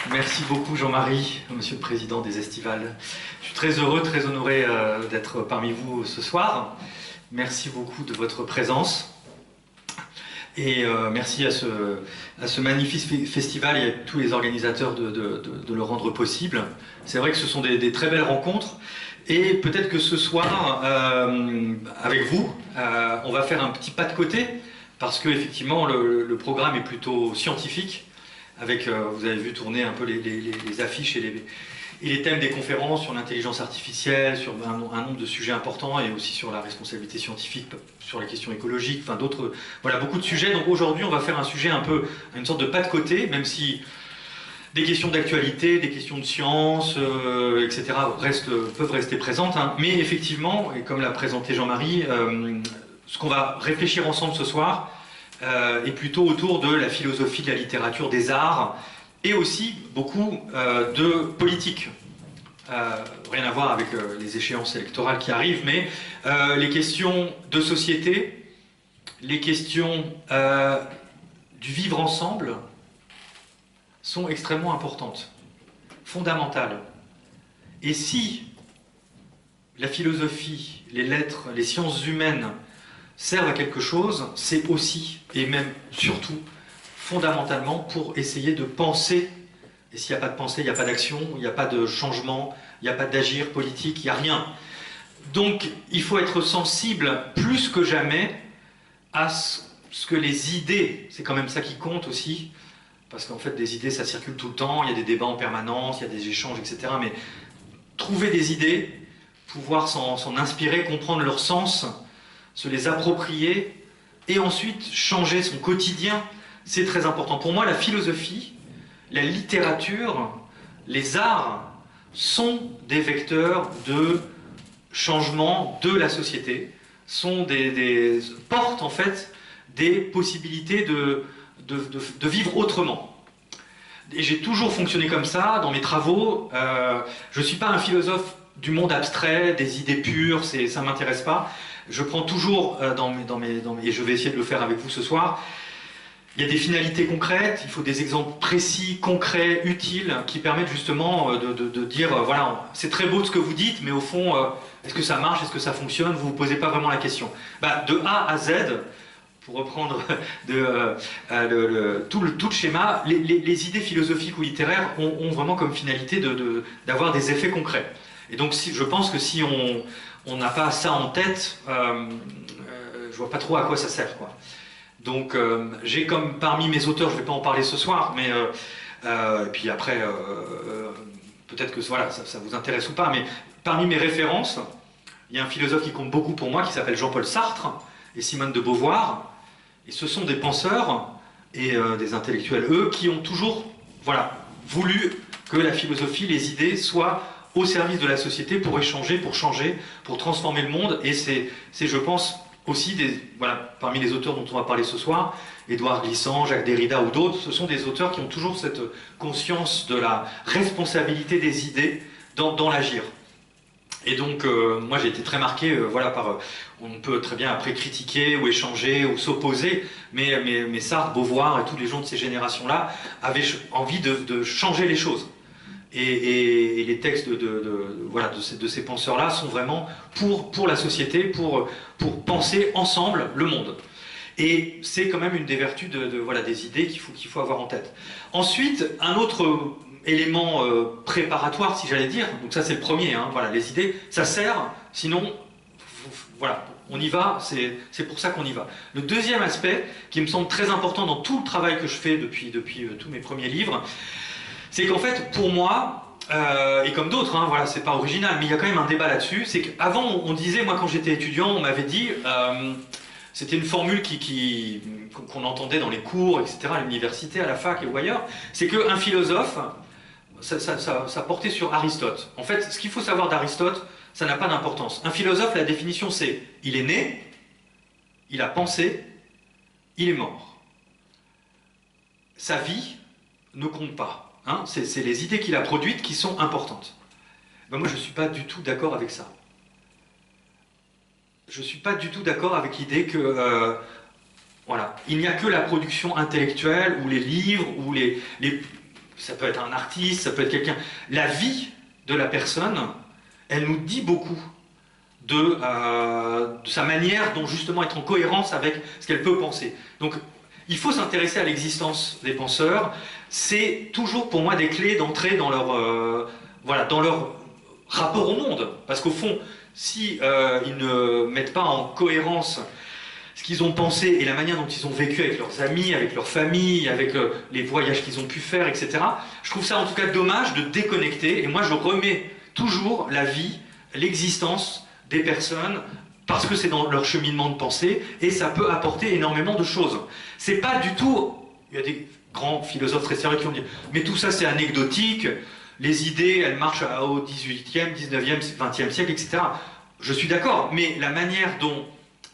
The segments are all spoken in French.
Merci beaucoup Jean-Marie, Monsieur le Président des Estivales. Je suis très heureux, très honoré d'être parmi vous ce soir. Merci beaucoup de votre présence. Et merci à ce magnifique festival et à tous les organisateurs de le rendre possible. C'est vrai que ce sont des très belles rencontres. Et peut-être que ce soir, avec vous, on va faire un petit pas de côté, parce qu'effectivement, le programme est plutôt scientifique, avec, vous avez vu tourner un peu les affiches et les thèmes des conférences sur l'intelligence artificielle, sur un nombre de sujets importants, et aussi sur la responsabilité scientifique, sur les questions écologiques, enfin d'autres, voilà, beaucoup de sujets. Donc aujourd'hui, on va faire un sujet un peu, une sorte de pas de côté, même si des questions d'actualité, des questions de science, etc. peuvent rester présentes, hein. Mais effectivement, et comme l'a présenté Jean-Marie, ce qu'on va réfléchir ensemble ce soir est plutôt autour de la philosophie, de la littérature, des arts, et aussi beaucoup de politique. Rien à voir avec les échéances électorales qui arrivent, mais les questions de société, les questions du vivre ensemble sont extrêmement importantes, fondamentales. Et si la philosophie, les lettres, les sciences humaines servent à quelque chose, c'est aussi, et même surtout, fondamentalement pour essayer de penser. Et s'il n'y a pas de pensée, il n'y a pas d'action, il n'y a pas de changement, il n'y a pas d'agir politique, il n'y a rien. Donc il faut être sensible plus que jamais à ce que les idées, c'est quand même ça qui compte aussi, parce qu'en fait des idées ça circule tout le temps, il y a des débats en permanence, il y a des échanges, etc. Mais trouver des idées, pouvoir s'en inspirer, comprendre leur sens, se les approprier, et ensuite changer son quotidien, c'est très important. Pour moi, la philosophie, la littérature, les arts sont des vecteurs de changement de la société, sont portent en fait des possibilités de vivre autrement. Et j'ai toujours fonctionné comme ça dans mes travaux. Je ne suis pas un philosophe du monde abstrait, des idées pures, ça ne m'intéresse pas. Je prends toujours et je vais essayer de le faire avec vous ce soir. Il y a des finalités concrètes, il faut des exemples précis, concrets, utiles, qui permettent justement de dire, voilà, c'est très beau ce que vous dites, mais au fond, est-ce que ça marche, est-ce que ça fonctionne? Vous ne vous posez pas vraiment la question. De A à Z, pour reprendre tout le schéma, les idées philosophiques ou littéraires ont vraiment comme finalité d'avoir des effets concrets. Et donc je pense que si on n'a pas ça en tête, je vois pas trop à quoi ça sert, quoi. Donc j'ai comme parmi mes auteurs, je ne vais pas en parler ce soir, mais et puis après peut-être que voilà, ça vous intéresse ou pas, mais parmi mes références, il y a un philosophe qui compte beaucoup pour moi qui s'appelle Jean-Paul Sartre et Simone de Beauvoir, et ce sont des penseurs et des intellectuels, eux, qui ont toujours voulu que la philosophie, les idées soient au service de la société pour échanger, pour changer, pour transformer le monde, et c'est je pense, aussi, parmi les auteurs dont on va parler ce soir, Édouard Glissant, Jacques Derrida ou d'autres, ce sont des auteurs qui ont toujours cette conscience de la responsabilité des idées dans l'agir. Et donc, moi j'ai été très marqué, on peut très bien après critiquer ou échanger ou s'opposer, mais Sartre, Beauvoir et tous les gens de ces générations-là avaient envie de changer les choses. Et les textes de ces penseurs-là sont vraiment pour la société, pour penser ensemble le monde. Et c'est quand même une des vertus des idées qu'il faut avoir en tête. Ensuite, un autre élément préparatoire, si j'allais dire, donc ça c'est le premier, hein, les idées, ça sert, sinon, on y va, c'est pour ça qu'on y va. Le deuxième aspect, qui me semble très important dans tout le travail que je fais depuis tous mes premiers livres, c'est qu'en fait, pour moi, et comme d'autres, hein, c'est pas original, mais il y a quand même un débat là-dessus, c'est qu'avant, on disait, moi quand j'étais étudiant, on m'avait dit, c'était une formule qu'on entendait dans les cours, etc., à l'université, à la fac et ou ailleurs, c'est qu'un philosophe, ça portait sur Aristote. En fait, ce qu'il faut savoir d'Aristote, ça n'a pas d'importance. Un philosophe, la définition, c'est, il est né, il a pensé, il est mort. Sa vie ne compte pas. Hein, c'est les idées qu'il a produites qui sont importantes. Moi, je ne suis pas du tout d'accord avec ça. Je ne suis pas du tout d'accord avec l'idée que il n'y a que la production intellectuelle ou les livres ou ça peut être un artiste, ça peut être quelqu'un. La vie de la personne, elle nous dit beaucoup de sa manière dont justement être en cohérence avec ce qu'elle peut penser. Donc il faut s'intéresser à l'existence des penseurs. C'est toujours pour moi des clés d'entrée dans leur, voilà, dans leur rapport au monde. Parce qu'au fond, si ils ne mettent pas en cohérence ce qu'ils ont pensé et la manière dont ils ont vécu avec leurs amis, avec leur famille, avec les voyages qu'ils ont pu faire, etc., je trouve ça en tout cas dommage de déconnecter. Et moi je remets toujours la vie, l'existence des personnes, parce que c'est dans leur cheminement de pensée, et ça peut apporter énormément de choses. C'est pas du tout... Il y a des grands philosophes très sérieux qui vont dire « Mais tout ça c'est anecdotique, les idées, elles marchent au 18e, 19e, 20e siècle, etc. » Je suis d'accord, mais la manière dont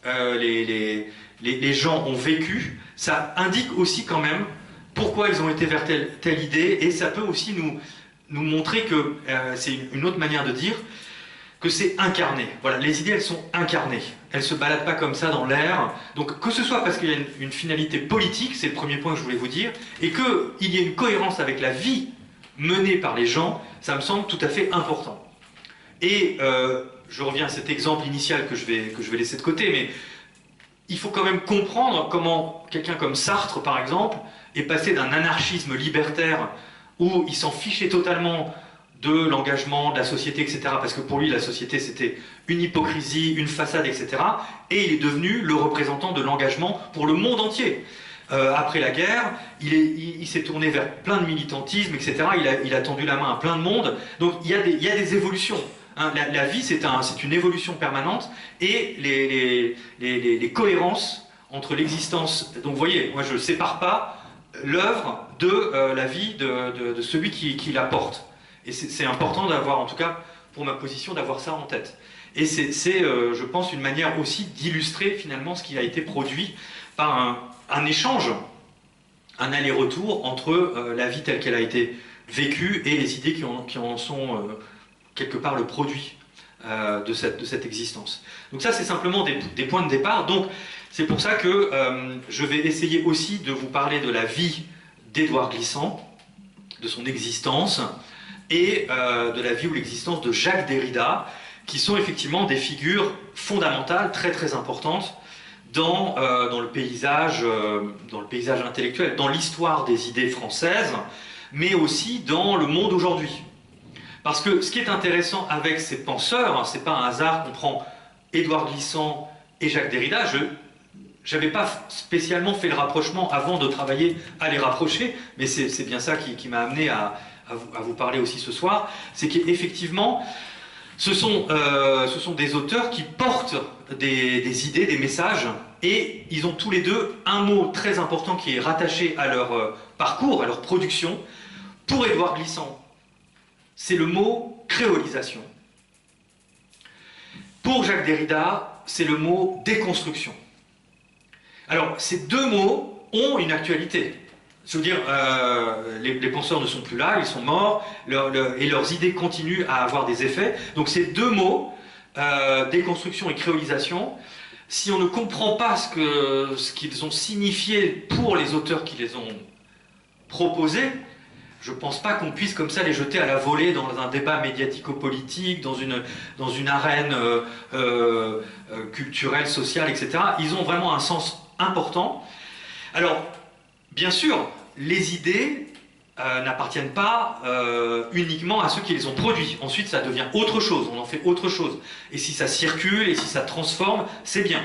les gens ont vécu, ça indique aussi quand même pourquoi ils ont été vers telle idée, et ça peut aussi nous montrer que, c'est une autre manière de dire, que c'est incarné. Voilà, les idées, elles sont incarnées. Elles ne se baladent pas comme ça dans l'air. Donc, que ce soit parce qu'il y a une finalité politique, c'est le premier point que je voulais vous dire, et qu'il y ait une cohérence avec la vie menée par les gens, ça me semble tout à fait important. Et je reviens à cet exemple initial que je vais laisser de côté, mais il faut quand même comprendre comment quelqu'un comme Sartre, par exemple, est passé d'un anarchisme libertaire où il s'en fichait totalement de l'engagement, de la société, etc. Parce que pour lui, la société, c'était une hypocrisie, une façade, etc. Et il est devenu le représentant de l'engagement pour le monde entier. Après la guerre, il s'est tourné vers plein de militantisme, etc. Il a tendu la main à plein de monde. Donc il y a des évolutions. Hein. La vie, c'est une évolution permanente. Et les cohérences entre l'existence... Donc vous voyez, moi je ne sépare pas l'œuvre de la vie de celui qui la porte. Et c'est important d'avoir, en tout cas pour ma position, d'avoir ça en tête. Et c'est je pense, une manière aussi d'illustrer finalement ce qui a été produit par un échange, un aller-retour entre la vie telle qu'elle a été vécue et les idées qui en sont quelque part le produit de cette existence. Donc ça, c'est simplement des points de départ. Donc c'est pour ça que je vais essayer aussi de vous parler de la vie d'Édouard Glissant, de son existence, et de la vie ou l'existence de Jacques Derrida, qui sont effectivement des figures fondamentales, très très importantes, dans le paysage intellectuel, dans l'histoire des idées françaises, mais aussi dans le monde aujourd'hui. Parce que ce qui est intéressant avec ces penseurs, c'est pas un hasard qu'on prend Édouard Glissant et Jacques Derrida. Je n'avais pas spécialement fait le rapprochement avant de travailler à les rapprocher, mais c'est bien ça qui m'a amené à vous parler aussi ce soir. C'est qu'effectivement, ce sont des auteurs qui portent des idées, des messages, et ils ont tous les deux un mot très important qui est rattaché à leur parcours, à leur production. Pour Édouard Glissant, c'est le mot créolisation. Pour Jacques Derrida, c'est le mot déconstruction. Alors, ces deux mots ont une actualité. Je veux dire, les penseurs ne sont plus là, ils sont morts, et leurs idées continuent à avoir des effets. Donc ces deux mots, déconstruction et créolisation, si on ne comprend pas ce qu'ils ont signifié pour les auteurs qui les ont proposés, je ne pense pas qu'on puisse comme ça les jeter à la volée dans un débat médiatico-politique, dans une arène culturelle, sociale, etc. Ils ont vraiment un sens important. Alors, bien sûr, les idées n'appartiennent pas uniquement à ceux qui les ont produits. Ensuite, ça devient autre chose, on en fait autre chose. Et si ça circule, et si ça transforme, c'est bien.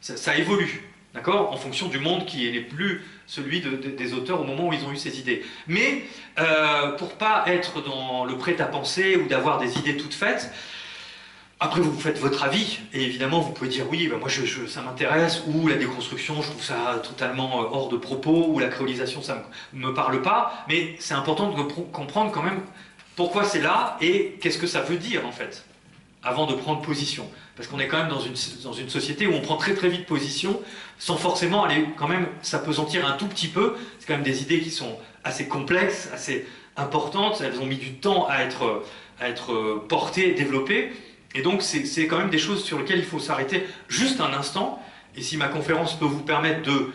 Ça évolue, d'accord, en fonction du monde qui n'est plus celui des auteurs au moment où ils ont eu ces idées. Mais pour pas être dans le prêt-à-penser ou d'avoir des idées toutes faites, après vous faites votre avis, et évidemment vous pouvez dire oui, ben moi ça m'intéresse, ou la déconstruction, je trouve ça totalement hors de propos, ou la créolisation, ça ne me parle pas, mais c'est important de comprendre quand même pourquoi c'est là, et qu'est-ce que ça veut dire en fait, avant de prendre position. Parce qu'on est quand même dans une société où on prend très très vite position, sans forcément aller quand même s'appesantir un tout petit peu. C'est quand même des idées qui sont assez complexes, assez importantes, elles ont mis du temps à être portées, développées. Et donc c'est quand même des choses sur lesquelles il faut s'arrêter juste un instant. Et si ma conférence peut vous permettre de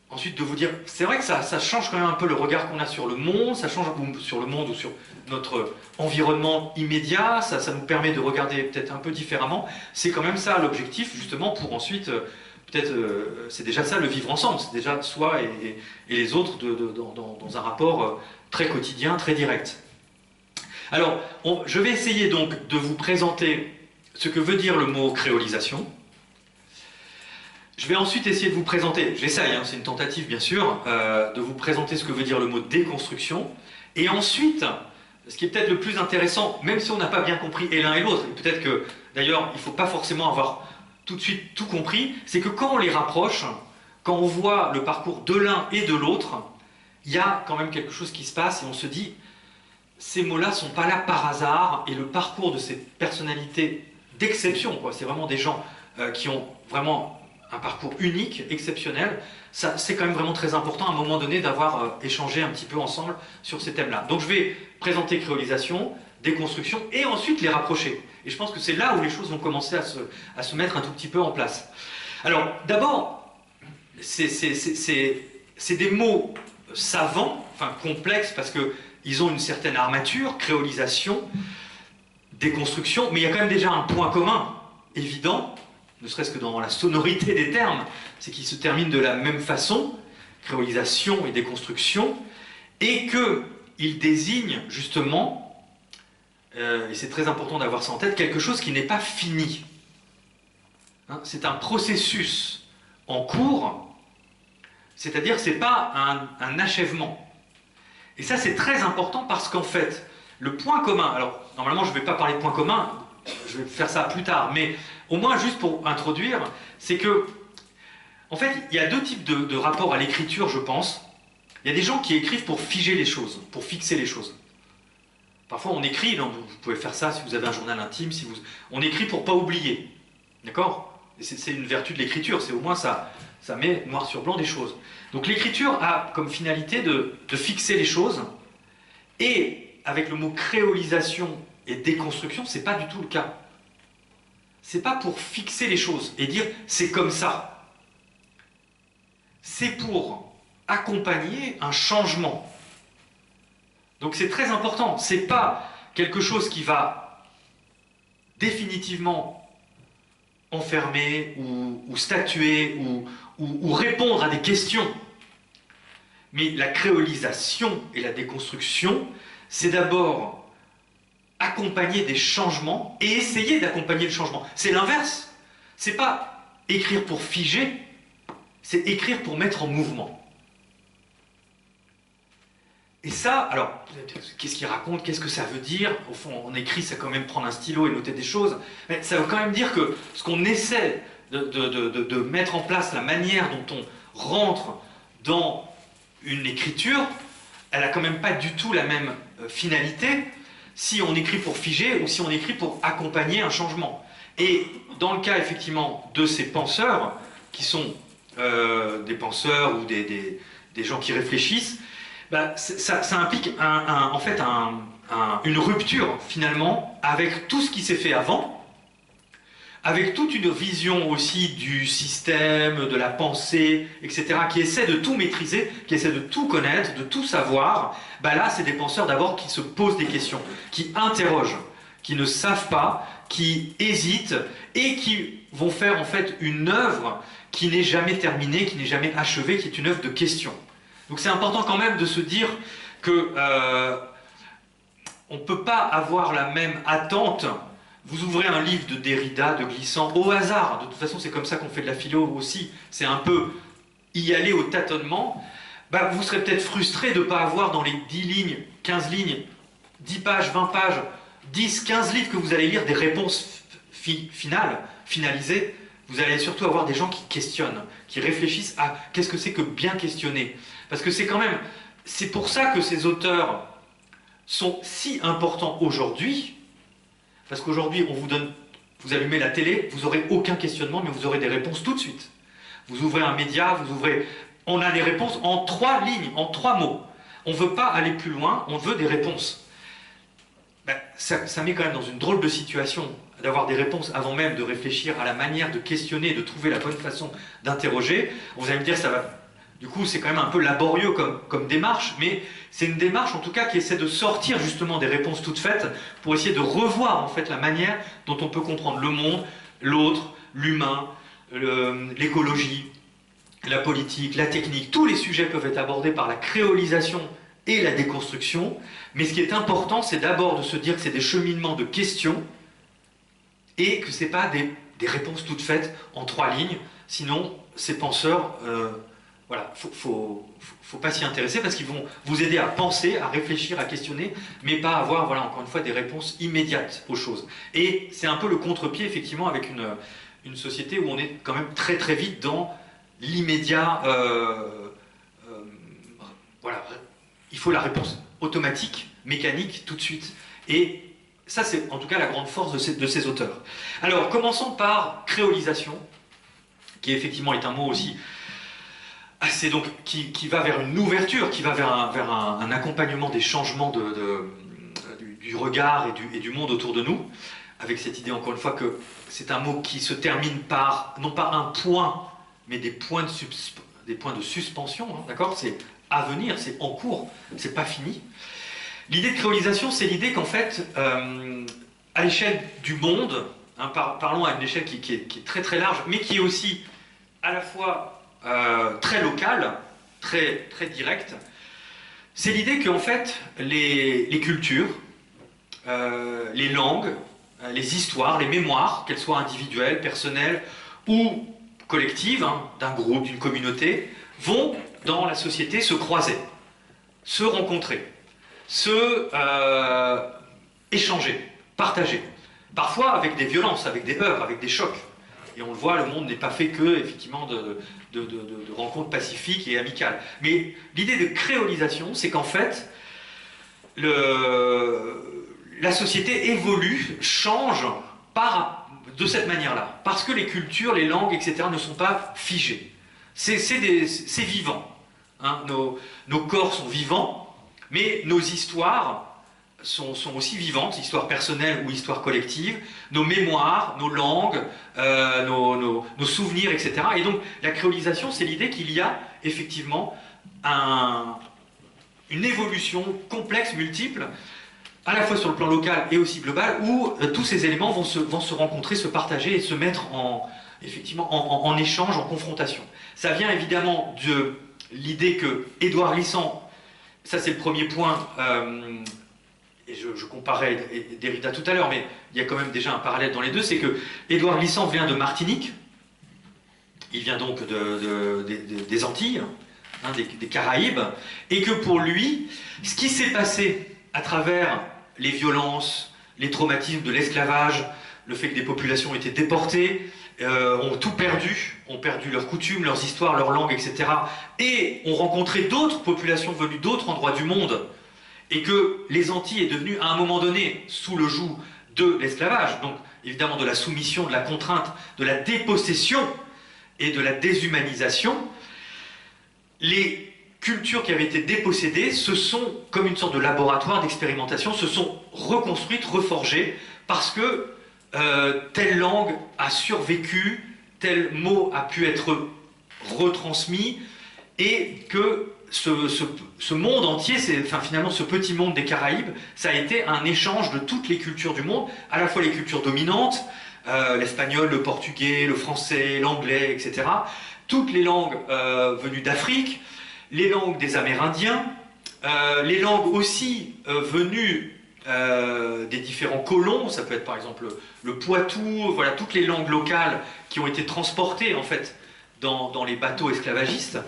ensuite de vous dire, c'est vrai que ça change quand même un peu le regard qu'on a sur le monde, ça change sur le monde ou sur notre environnement immédiat, ça nous permet de regarder peut-être un peu différemment. C'est quand même ça l'objectif, justement, pour ensuite, peut-être, c'est déjà ça le vivre ensemble, c'est déjà soi et les autres dans un rapport très quotidien, très direct. Alors, je vais essayer donc de vous présenter ce que veut dire le mot créolisation. Je vais ensuite essayer de vous présenter, j'essaye, hein, c'est une tentative bien sûr, de vous présenter ce que veut dire le mot déconstruction. Et ensuite, ce qui est peut-être le plus intéressant, même si on n'a pas bien compris et l'un et l'autre, et peut-être que d'ailleurs il ne faut pas forcément avoir tout de suite tout compris, c'est que quand on les rapproche, quand on voit le parcours de l'un et de l'autre, il y a quand même quelque chose qui se passe et on se dit, ces mots-là ne sont pas là par hasard, et le parcours de ces personnalités d'exception, c'est vraiment des gens qui ont vraiment un parcours unique, exceptionnel, c'est quand même vraiment très important à un moment donné d'avoir échangé un petit peu ensemble sur ces thèmes-là. Donc je vais présenter créolisation, déconstruction, et ensuite les rapprocher. Et je pense que c'est là où les choses vont commencer à se mettre un tout petit peu en place. Alors d'abord, c'est des mots savants, enfin complexes, parce qu'ils ont une certaine armature, créolisation, déconstruction, mais il y a quand même déjà un point commun, évident, ne serait-ce que dans la sonorité des termes, c'est qu'ils se terminent de la même façon, créolisation et déconstruction, et qu'ils désignent justement, et c'est très important d'avoir ça en tête, quelque chose qui n'est pas fini. Hein, c'est un processus en cours, c'est-à-dire c'est pas un achèvement. Et ça c'est très important parce qu'en fait, le point commun, alors normalement je ne vais pas parler de point commun, je vais faire ça plus tard, mais au moins juste pour introduire, c'est que, en fait, il y a deux types de rapports à l'écriture, je pense. Il y a des gens qui écrivent pour figer les choses, pour fixer les choses. Parfois on écrit, non, vous pouvez faire ça si vous avez un journal intime, on écrit pour ne pas oublier, d'accord? C'est une vertu de l'écriture, c'est au moins ça met noir sur blanc des choses. Donc l'écriture a comme finalité de fixer les choses, et avec le mot créolisation et déconstruction, c'est pas du tout le cas. C'est pas pour fixer les choses et dire c'est comme ça. C'est pour accompagner un changement. Donc c'est très important. C'est pas quelque chose qui va définitivement enfermer ou statuer ou répondre à des questions. Mais la créolisation et la déconstruction, c'est d'abord accompagner des changements et essayer d'accompagner le changement. C'est l'inverse. C'est pas écrire pour figer, c'est écrire pour mettre en mouvement. Et ça, alors, qu'est-ce qu'il raconte? Qu'est-ce que ça veut dire? Au fond, on écrit, c'est quand même prendre un stylo et noter des choses. Mais ça veut quand même dire que ce qu'on essaie de mettre en place, la manière dont on rentre dans une écriture, elle n'a quand même pas du tout la même finalité si on écrit pour figer ou si on écrit pour accompagner un changement. Et dans le cas, effectivement, de ces penseurs, qui sont des penseurs ou des gens qui réfléchissent, bah, ça implique en fait une rupture, finalement, avec tout ce qui s'est fait avant, avec toute une vision aussi du système, de la pensée, etc., qui essaie de tout maîtriser, qui essaie de tout connaître, de tout savoir. Bah là, c'est des penseurs d'abord qui se posent des questions, qui interrogent, qui ne savent pas, qui hésitent et qui vont faire en fait une œuvre qui n'est jamais terminée, qui n'est jamais achevée, qui est une œuvre de questions. Donc c'est important quand même de se dire que on ne peut pas avoir la même attente. Vous ouvrez un livre de Derrida, de Glissant, au hasard. De toute façon, c'est comme ça qu'on fait de la philo aussi. C'est un peu y aller au tâtonnement. Bah, vous serez peut-être frustré de ne pas avoir dans les 10 lignes, 15 lignes, 10 pages, 20 pages, 10, 15 livres que vous allez lire des réponses finalisées. Vous allez surtout avoir des gens qui questionnent, qui réfléchissent à qu'est-ce que c'est que bien questionner. Parce que c'est quand même... C'est pour ça que ces auteurs sont si importants aujourd'hui. Parce qu'aujourd'hui, on vous donne, vous allumez la télé, vous n'aurez aucun questionnement, mais vous aurez des réponses tout de suite. Vous ouvrez un média, on a les réponses en 3 lignes, en 3 mots. On ne veut pas aller plus loin, on veut des réponses. Ben, ça met quand même dans une drôle de situation d'avoir des réponses avant même de réfléchir à la manière de questionner, de trouver la bonne façon d'interroger. Vous allez me dire, ça va Du coup, c'est quand même un peu laborieux comme démarche, mais c'est une démarche en tout cas qui essaie de sortir justement des réponses toutes faites pour essayer de revoir en fait la manière dont on peut comprendre le monde, l'autre, l'humain, l'écologie, la politique, la technique. Tous les sujets peuvent être abordés par la créolisation et la déconstruction, mais ce qui est important, c'est d'abord de se dire que c'est des cheminements de questions et que ce n'est pas des réponses toutes faites en 3 lignes, sinon ces penseurs... voilà, faut pas s'y intéresser parce qu'ils vont vous aider à penser, à réfléchir, à questionner, mais pas avoir, voilà, encore une fois, des réponses immédiates aux choses. Et c'est un peu le contre-pied, effectivement, avec une société où on est quand même très très vite dans l'immédiat. Voilà, il faut la réponse automatique, mécanique, tout de suite. Et ça, c'est en tout cas la grande force de ces auteurs. Alors, commençons par créolisation, qui effectivement est un mot aussi... C'est donc qui va vers une ouverture, qui va vers un accompagnement des changements du regard et du monde autour de nous, avec cette idée encore une fois que c'est un mot qui se termine par, non pas un point, mais des points de suspension, hein, d'accord? C'est à venir, c'est en cours, c'est pas fini. L'idée de créolisation, c'est l'idée qu'en fait, à l'échelle du monde, hein, parlons à une échelle qui est très très large, mais qui est aussi à la fois très local, très, très direct, c'est l'idée qu'en fait, les cultures, les langues, les histoires, les mémoires, qu'elles soient individuelles, personnelles ou collectives, hein, d'un groupe, d'une communauté, vont dans la société se croiser, se rencontrer, se échanger, partager. Parfois avec des violences, avec des heurts, avec des chocs. Et on le voit, le monde n'est pas fait que, effectivement, de rencontres pacifiques et amicales. Mais l'idée de créolisation, c'est qu'en fait, la société évolue, change de cette manière-là. Parce que les cultures, les langues, etc. ne sont pas figées. C'est vivant. Hein. Nos corps sont vivants, mais nos histoires sont aussi vivantes, histoires personnelles ou histoires collectives, nos mémoires, nos langues, nos souvenirs, etc. Et donc la créolisation, c'est l'idée qu'il y a effectivement une évolution complexe, multiple, à la fois sur le plan local et aussi global, où tous ces éléments vont se rencontrer, se partager et se mettre en échange, en confrontation. Ça vient évidemment de l'idée que Édouard Glissant, ça c'est le premier point, et je comparais Derrida tout à l'heure, mais il y a quand même déjà un parallèle dans les deux, c'est que Édouard Glissant vient de Martinique, il vient donc des Antilles, hein, des Caraïbes, et que pour lui, ce qui s'est passé à travers les violences, les traumatismes de l'esclavage, le fait que des populations ont été déportées, ont tout perdu, ont perdu leurs coutumes, leurs histoires, leurs langues, etc., et ont rencontré d'autres populations venues d'autres endroits du monde, et que les Antilles est devenues à un moment donné sous le joug de l'esclavage, donc évidemment de la soumission, de la contrainte, de la dépossession et de la déshumanisation, les cultures qui avaient été dépossédées se sont, comme une sorte de laboratoire d'expérimentation, se sont reconstruites, reforgées, parce que telle langue a survécu, tel mot a pu être retransmis, et que ce monde entier, enfin, finalement ce petit monde des Caraïbes, ça a été un échange de toutes les cultures du monde, à la fois les cultures dominantes, l'espagnol, le portugais, le français, l'anglais, etc. Toutes les langues venues d'Afrique, les langues des Amérindiens, les langues aussi venues des différents colons, ça peut être par exemple le Poitou, voilà, toutes les langues locales qui ont été transportées en fait dans les bateaux esclavagistes,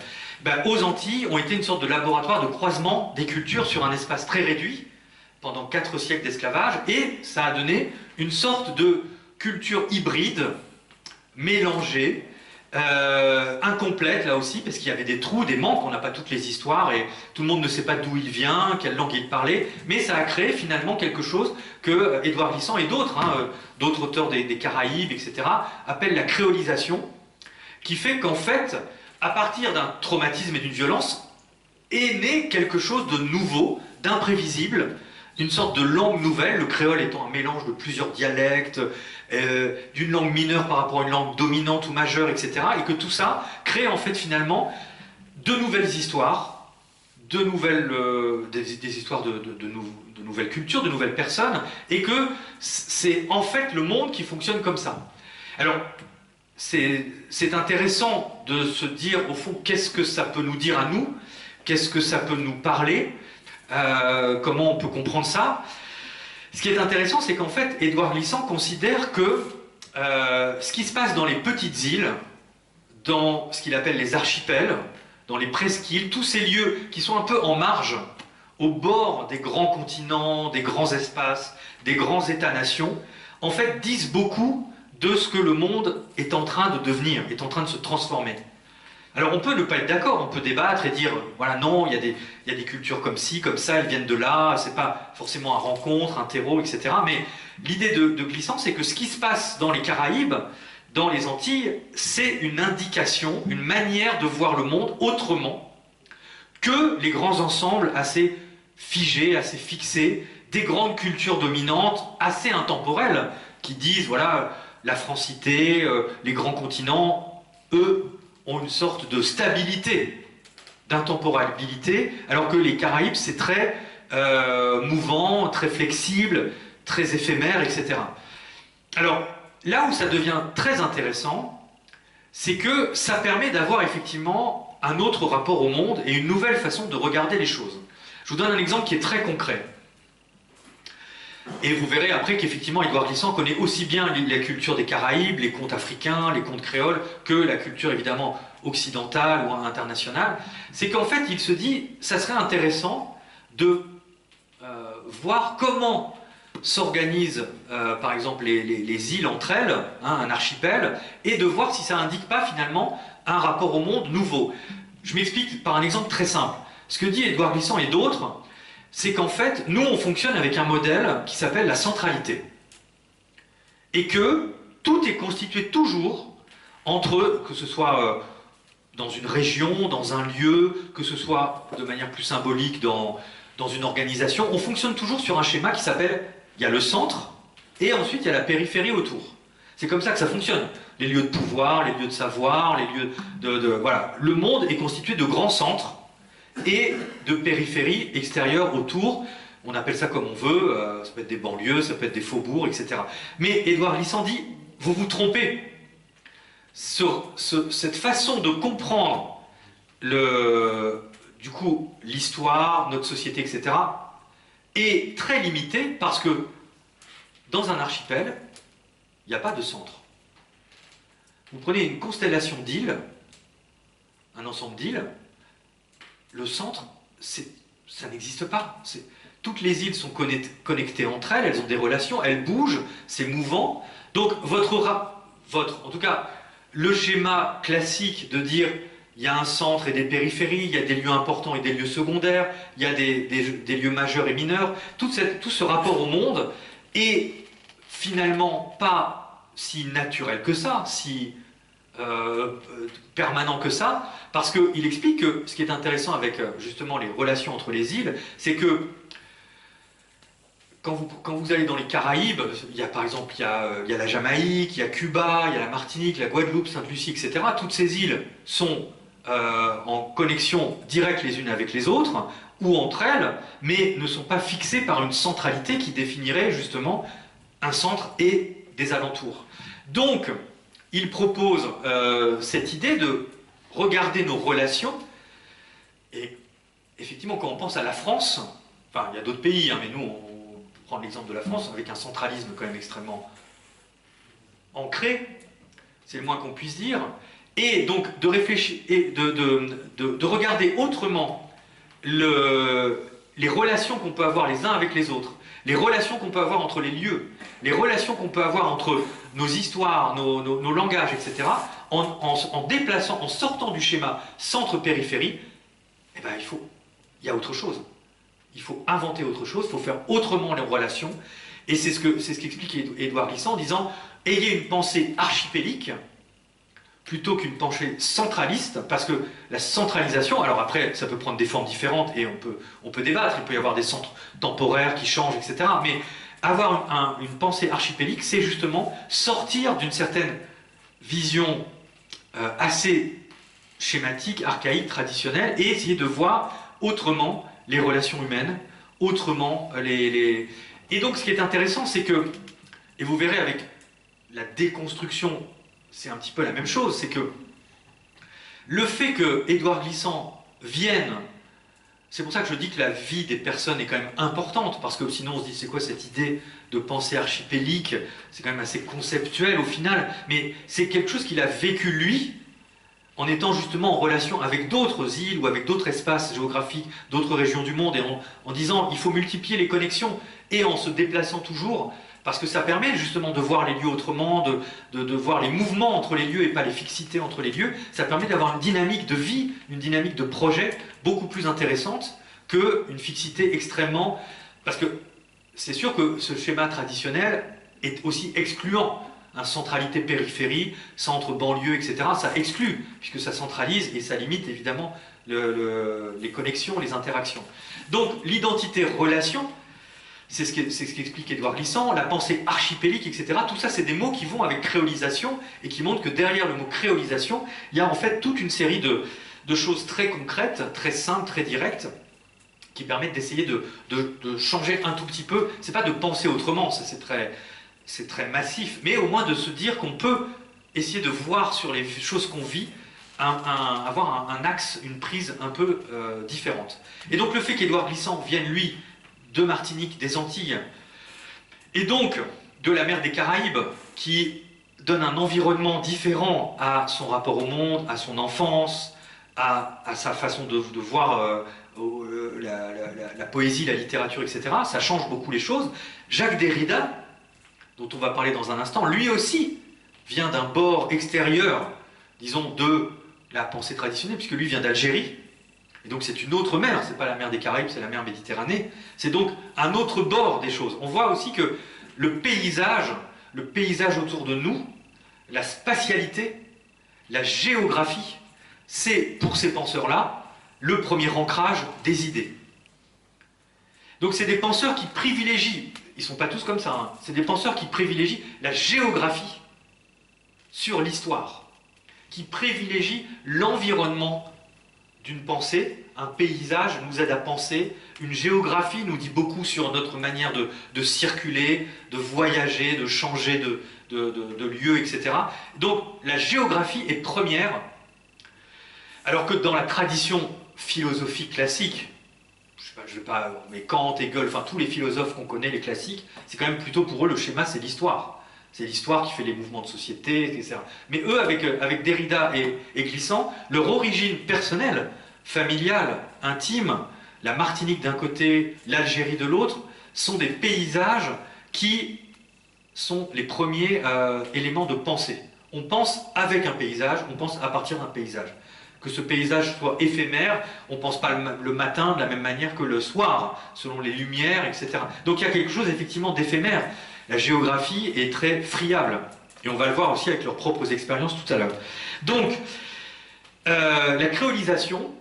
ben, aux Antilles ont été une sorte de laboratoire de croisement des cultures sur un espace très réduit, pendant 4 siècles d'esclavage, et ça a donné une sorte de culture hybride, mélangée, incomplète là aussi, parce qu'il y avait des trous, des manques, on n'a pas toutes les histoires, et tout le monde ne sait pas d'où il vient, quelle langue il parlait, mais ça a créé finalement quelque chose que Édouard Glissant et d'autres, hein, d'autres auteurs des Caraïbes, etc., appellent la créolisation, qui fait qu'en fait, à partir d'un traumatisme et d'une violence, est né quelque chose de nouveau, d'imprévisible, d'une sorte de langue nouvelle, le créole étant un mélange de plusieurs dialectes, d'une langue mineure par rapport à une langue dominante ou majeure, etc. Et que tout ça crée en fait finalement de nouvelles histoires, des histoires de nouvelles cultures, de nouvelles personnes, et que c'est en fait le monde qui fonctionne comme ça. Alors, c'est intéressant de se dire, au fond, qu'est-ce que ça peut nous dire à nous? Qu'est-ce que ça peut nous parler? Comment on peut comprendre ça? Ce qui est intéressant, c'est qu'en fait, Édouard Glissant considère que ce qui se passe dans les petites îles, dans ce qu'il appelle les archipels, dans les presqu'îles, tous ces lieux qui sont un peu en marge, au bord des grands continents, des grands espaces, des grands États-nations, en fait, disent beaucoup de ce que le monde est en train de devenir, est en train de se transformer. Alors on peut ne pas être d'accord, on peut débattre et dire, voilà, non, il y a des cultures comme ci, comme ça, elles viennent de là, c'est pas forcément un rencontre, un terreau, etc. Mais l'idée de Glissant, c'est que ce qui se passe dans les Caraïbes, dans les Antilles, c'est une indication, une manière de voir le monde autrement que les grands ensembles assez figés, assez fixés, des grandes cultures dominantes, assez intemporelles, qui disent, voilà, la francité, les grands continents, eux, ont une sorte de stabilité, d'intemporalité, alors que les Caraïbes, c'est très mouvant, très flexible, très éphémère, etc. Alors, là où ça devient très intéressant, c'est que ça permet d'avoir effectivement un autre rapport au monde et une nouvelle façon de regarder les choses. Je vous donne un exemple qui est très concret. Et vous verrez après qu'effectivement, Édouard Glissant connaît aussi bien la culture des Caraïbes, les contes africains, les contes créoles, que la culture évidemment occidentale ou internationale. C'est qu'en fait, il se dit, ça serait intéressant de voir comment s'organisent, par exemple, les îles entre elles, hein, un archipel, et de voir si ça n'indique pas finalement un rapport au monde nouveau. Je m'explique par un exemple très simple. Ce que dit Édouard Glissant et d'autres, c'est qu'en fait, nous, on fonctionne avec un modèle qui s'appelle la centralité. Et que tout est constitué toujours entre, que ce soit dans une région, dans un lieu, que ce soit de manière plus symbolique dans une organisation, on fonctionne toujours sur un schéma qui s'appelle, il y a le centre, et ensuite il y a la périphérie autour. C'est comme ça que ça fonctionne. Les lieux de pouvoir, les lieux de savoir, les lieux voilà. Le monde est constitué de grands centres, et de périphérie extérieure autour. On appelle ça comme on veut, ça peut être des banlieues, ça peut être des faubourgs, etc. Mais Édouard Glissant dit, vous vous trompez. Sur cette façon de comprendre du coup, l'histoire, notre société, etc., est très limitée parce que dans un archipel, il n'y a pas de centre. Vous prenez une constellation d'îles, un ensemble d'îles, le centre, ça n'existe pas. Toutes les îles sont connectées entre elles, elles ont des relations, elles bougent, c'est mouvant. Donc en tout cas, le schéma classique de dire il y a un centre et des périphéries, il y a des lieux importants et des lieux secondaires, il y a des lieux majeurs et mineurs, tout ce rapport au monde est finalement pas si naturel que ça, si permanent que ça, parce qu'il explique que ce qui est intéressant avec justement les relations entre les îles, c'est que quand vous allez dans les Caraïbes, il y a par exemple il y a la Jamaïque, il y a Cuba, il y a la Martinique, la Guadeloupe, Sainte-Lucie, etc. Toutes ces îles sont en connexion directe les unes avec les autres, ou entre elles, mais ne sont pas fixées par une centralité qui définirait justement un centre et des alentours. Donc, il propose cette idée de regarder nos relations, et effectivement, quand on pense à la France, enfin, il y a d'autres pays, hein, mais nous, on prend l'exemple de la France, avec un centralisme quand même extrêmement ancré, c'est le moins qu'on puisse dire, et donc de réfléchir, et de regarder autrement les relations qu'on peut avoir les uns avec les autres, les relations qu'on peut avoir entre les lieux, les relations qu'on peut avoir entre nos histoires, nos langages, etc., en déplaçant, en sortant du schéma centre-périphérie, eh ben, il y a autre chose. Il faut inventer autre chose, il faut faire autrement les relations, et c'est ce qu'explique Édouard Glissant en disant « ayez une pensée archipélique », plutôt qu'une pensée centraliste, parce que la centralisation, alors après, ça peut prendre des formes différentes, et on peut débattre, il peut y avoir des centres temporaires qui changent, etc., mais avoir une pensée archipélique, c'est justement sortir d'une certaine vision assez schématique, archaïque, traditionnel, et essayer de voir autrement les relations humaines, autrement Et donc ce qui est intéressant, c'est que, et vous verrez avec la déconstruction, c'est un petit peu la même chose, c'est que le fait que Édouard Glissant vienne, c'est pour ça que je dis que la vie des personnes est quand même importante, parce que sinon on se dit c'est quoi cette idée de pensée archipélique, c'est quand même assez conceptuel au final, mais c'est quelque chose qu'il a vécu lui, en étant justement en relation avec d'autres îles ou avec d'autres espaces géographiques, d'autres régions du monde, et en disant il faut multiplier les connexions, et en se déplaçant toujours, parce que ça permet justement de voir les lieux autrement, de voir les mouvements entre les lieux et pas les fixités entre les lieux. Ça permet d'avoir une dynamique de vie, une dynamique de projet beaucoup plus intéressante qu'une fixité extrêmement... Parce que c'est sûr que ce schéma traditionnel est aussi excluant. Centralité-périphérie, centre-banlieue, etc. Ça exclut, puisque ça centralise et ça limite évidemment les connexions, les interactions. Donc l'identité-relation, c'est ce qu'explique Édouard Glissant, la pensée archipélique, etc. Tout ça, c'est des mots qui vont avec créolisation et qui montrent que derrière le mot créolisation, il y a en fait toute une série de choses très concrètes, très simples, très directes, qui permettent d'essayer de changer un tout petit peu. C'est pas de penser autrement, ça c'est très massif, mais au moins de se dire qu'on peut essayer de voir sur les choses qu'on vit, avoir un axe, une prise un peu différente. Et donc le fait qu'Édouard Glissant vienne, lui, de Martinique, des Antilles, et donc de la mer des Caraïbes, qui donne un environnement différent à son rapport au monde, à son enfance, à sa façon de voir la poésie, la littérature, etc. Ça change beaucoup les choses. Jacques Derrida, dont on va parler dans un instant, lui aussi vient d'un bord extérieur, disons, de la pensée traditionnelle, puisque lui vient d'Algérie, et donc c'est une autre mer, c'est pas la mer des Caraïbes, c'est la mer Méditerranée, c'est donc un autre bord des choses. On voit aussi que le paysage autour de nous, la spatialité, la géographie, c'est, pour ces penseurs-là, le premier ancrage des idées. Donc c'est des penseurs qui privilégient, ils ne sont pas tous comme ça, hein, c'est des penseurs qui privilégient la géographie sur l'histoire, qui privilégient l'environnement d'une pensée. Un paysage nous aide à penser, une géographie nous dit beaucoup sur notre manière de circuler, de voyager, de changer de lieu, etc. Donc la géographie est première, alors que dans la tradition philosophique classique, je ne vais pas, mais Kant, Hegel, enfin tous les philosophes qu'on connaît, les classiques, c'est quand même plutôt pour eux le schéma, c'est l'histoire. C'est l'histoire qui fait les mouvements de société, etc. Mais eux, avec Derrida et Glissant, leur origine personnelle, familiale, intime, la Martinique d'un côté, l'Algérie de l'autre, sont des paysages qui sont les premiers éléments de pensée. On pense avec un paysage, on pense à partir d'un paysage. Que ce paysage soit éphémère, on ne pense pas le matin de la même manière que le soir, selon les lumières, etc. Donc il y a quelque chose effectivement d'éphémère. La géographie est très friable. Et on va le voir aussi avec leurs propres expériences tout à l'heure. Donc, la créolisation,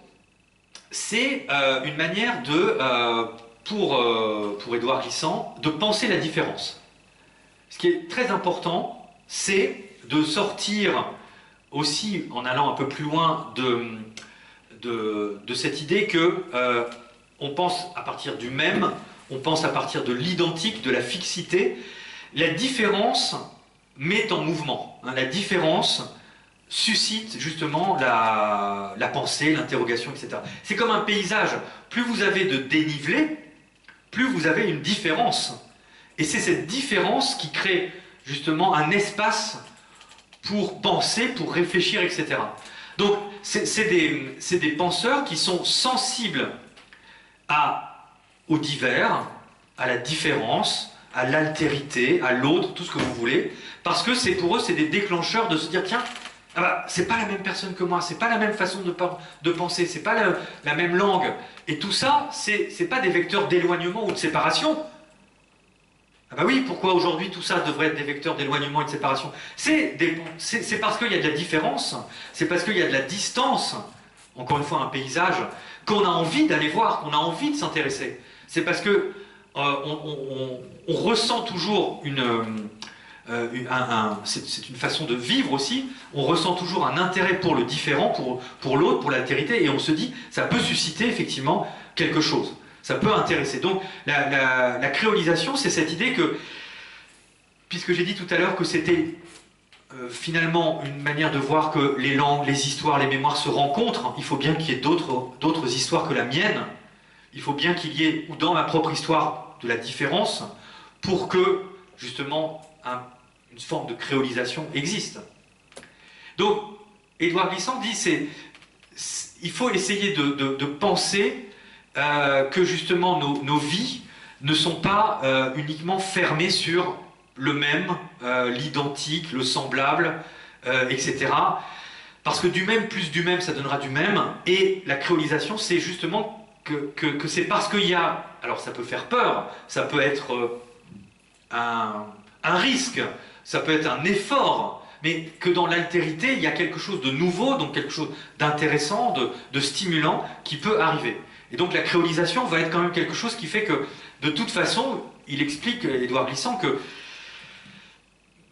c'est une manière pour Édouard Glissant, de penser la différence. Ce qui est très important, c'est de sortir aussi, en allant un peu plus loin, de cette idée que on pense à partir du même, on pense à partir de l'identique, de la fixité. La différence met en mouvement. Hein, la différence suscite justement la pensée, l'interrogation, etc. C'est comme un paysage. Plus vous avez de dénivelé, plus vous avez une différence. Et c'est cette différence qui crée justement un espace pour penser, pour réfléchir, etc. Donc, c'est des penseurs qui sont sensibles au divers, à la différence, à l'altérité, à l'autre, tout ce que vous voulez, parce que pour eux, c'est des déclencheurs de se dire, tiens, ah bah, c'est pas la même personne que moi, c'est pas la même façon de penser, c'est pas la même langue. Et tout ça, c'est pas des vecteurs d'éloignement ou de séparation. Ah bah oui, pourquoi aujourd'hui tout ça devrait être des vecteurs d'éloignement et de séparation? C'est parce qu'il y a de la différence, c'est parce qu'il y a de la distance, encore une fois un paysage, qu'on a envie d'aller voir, qu'on a envie de s'intéresser. C'est parce que on ressent toujours c'est une façon de vivre aussi. On ressent toujours un intérêt pour le différent, pour l'autre, pour l'altérité, et on se dit, ça peut susciter effectivement quelque chose. Ça peut intéresser. Donc la créolisation, c'est cette idée que, puisque j'ai dit tout à l'heure que c'était finalement une manière de voir que les langues, les histoires, les mémoires se rencontrent, il faut bien qu'il y ait d'autres histoires que la mienne. Il faut bien qu'il y ait, ou dans ma propre histoire, de la différence, pour que, justement, une forme de créolisation existe. Donc, Édouard Glissant dit, il faut essayer de penser que, justement, nos vies ne sont pas uniquement fermées sur le même, l'identique, le semblable, etc. Parce que du même plus du même, ça donnera du même, et la créolisation, c'est justement que c'est parce qu'il y a... Alors ça peut faire peur, ça peut être un risque, ça peut être un effort, mais que dans l'altérité, il y a quelque chose de nouveau, donc quelque chose d'intéressant, de stimulant, qui peut arriver. Et donc la créolisation va être quand même quelque chose qui fait que, de toute façon, il explique, Édouard Glissant, que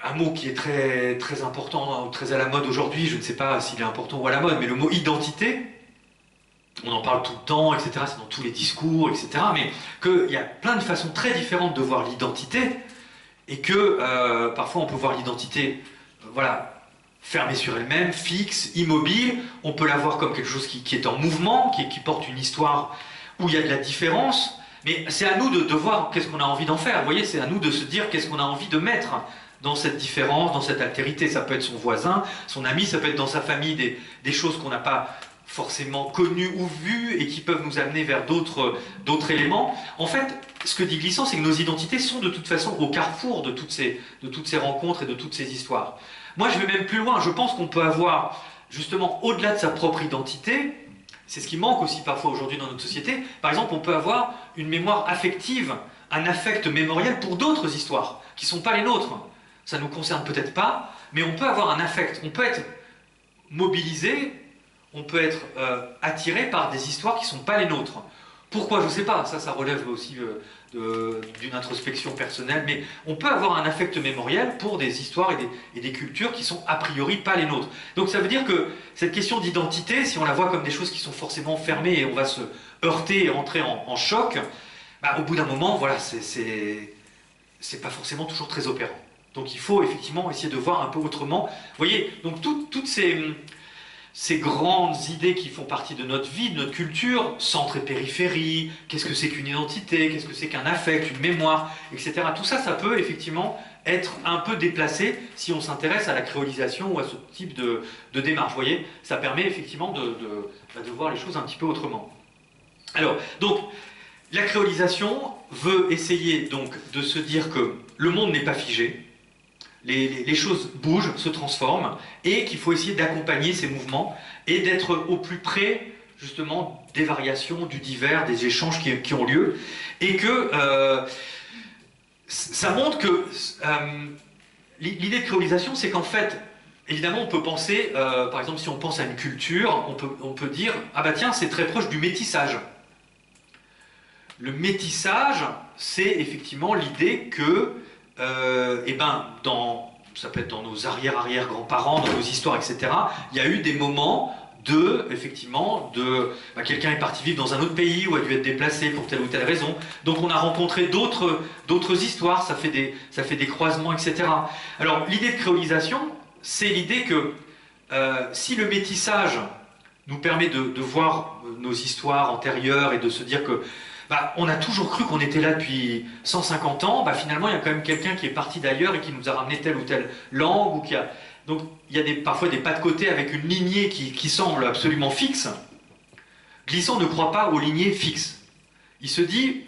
un mot qui est très, très important, très à la mode aujourd'hui, je ne sais pas s'il est important ou à la mode, mais le mot identité, on en parle tout le temps, etc., c'est dans tous les discours, etc., mais qu'il y a plein de façons très différentes de voir l'identité, et que parfois on peut voir l'identité, voilà, fermée sur elle-même, fixe, immobile, on peut la voir comme quelque chose qui est en mouvement, qui porte une histoire où il y a de la différence, mais c'est à nous de voir qu'est-ce qu'on a envie d'en faire, vous voyez, c'est à nous de se dire qu'est-ce qu'on a envie de mettre dans cette différence, dans cette altérité. Ça peut être son voisin, son ami, ça peut être dans sa famille des choses qu'on n'a pas forcément connues ou vues et qui peuvent nous amener vers d'autres éléments. En fait, ce que dit Glissant, c'est que nos identités sont de toute façon au carrefour de toutes ces rencontres et de toutes ces histoires. Moi, je vais même plus loin. Je pense qu'on peut avoir, justement, au-delà de sa propre identité, c'est ce qui manque aussi parfois aujourd'hui dans notre société, par exemple, on peut avoir une mémoire affective, un affect mémoriel pour d'autres histoires, qui ne sont pas les nôtres. Ça ne nous concerne peut-être pas, mais on peut avoir un affect, on peut être mobilisé, on peut être attiré par des histoires qui ne sont pas les nôtres. Pourquoi? Je ne sais pas, ça relève aussi d'une introspection personnelle, mais on peut avoir un affect mémoriel pour des histoires et des cultures qui sont a priori pas les nôtres. Donc ça veut dire que cette question d'identité, si on la voit comme des choses qui sont forcément fermées et on va se heurter et rentrer en choc, bah, au bout d'un moment, voilà, c'est pas forcément toujours très opérant. Donc il faut effectivement essayer de voir un peu autrement. Vous voyez, donc toutes ces grandes idées qui font partie de notre vie, de notre culture, centre et périphérie, qu'est-ce que c'est qu'une identité, qu'est-ce que c'est qu'un affect, une mémoire, etc. Tout ça, ça peut effectivement être un peu déplacé si on s'intéresse à la créolisation ou à ce type de démarche. Vous voyez, ça permet effectivement de voir les choses un petit peu autrement. Alors, donc, la créolisation veut essayer donc de se dire que le monde n'est pas figé, les choses bougent, se transforment, et qu'il faut essayer d'accompagner ces mouvements et d'être au plus près, justement, des variations, du divers, des échanges qui ont lieu, et que ça montre que l'idée de créolisation, c'est qu'en fait, évidemment, on peut penser, par exemple, si on pense à une culture, on peut dire, ah bah tiens, c'est très proche du métissage. Le métissage, c'est effectivement l'idée que eh ben, ça peut être dans nos arrière-arrière-grands-parents, dans nos histoires, etc., il y a eu des moments effectivement, quelqu'un est parti vivre dans un autre pays ou a dû être déplacé pour telle ou telle raison. Donc on a rencontré d'autres histoires, ça fait des croisements, etc. Alors l'idée de créolisation, c'est l'idée que si le métissage nous permet de voir nos histoires antérieures et de se dire que on a toujours cru qu'on était là depuis 150 ans, finalement il y a quand même quelqu'un qui est parti d'ailleurs et qui nous a ramené telle ou telle langue, donc il y a parfois des pas de côté avec une lignée qui semble absolument fixe. Glissant ne croit pas aux lignées fixes. Il se dit,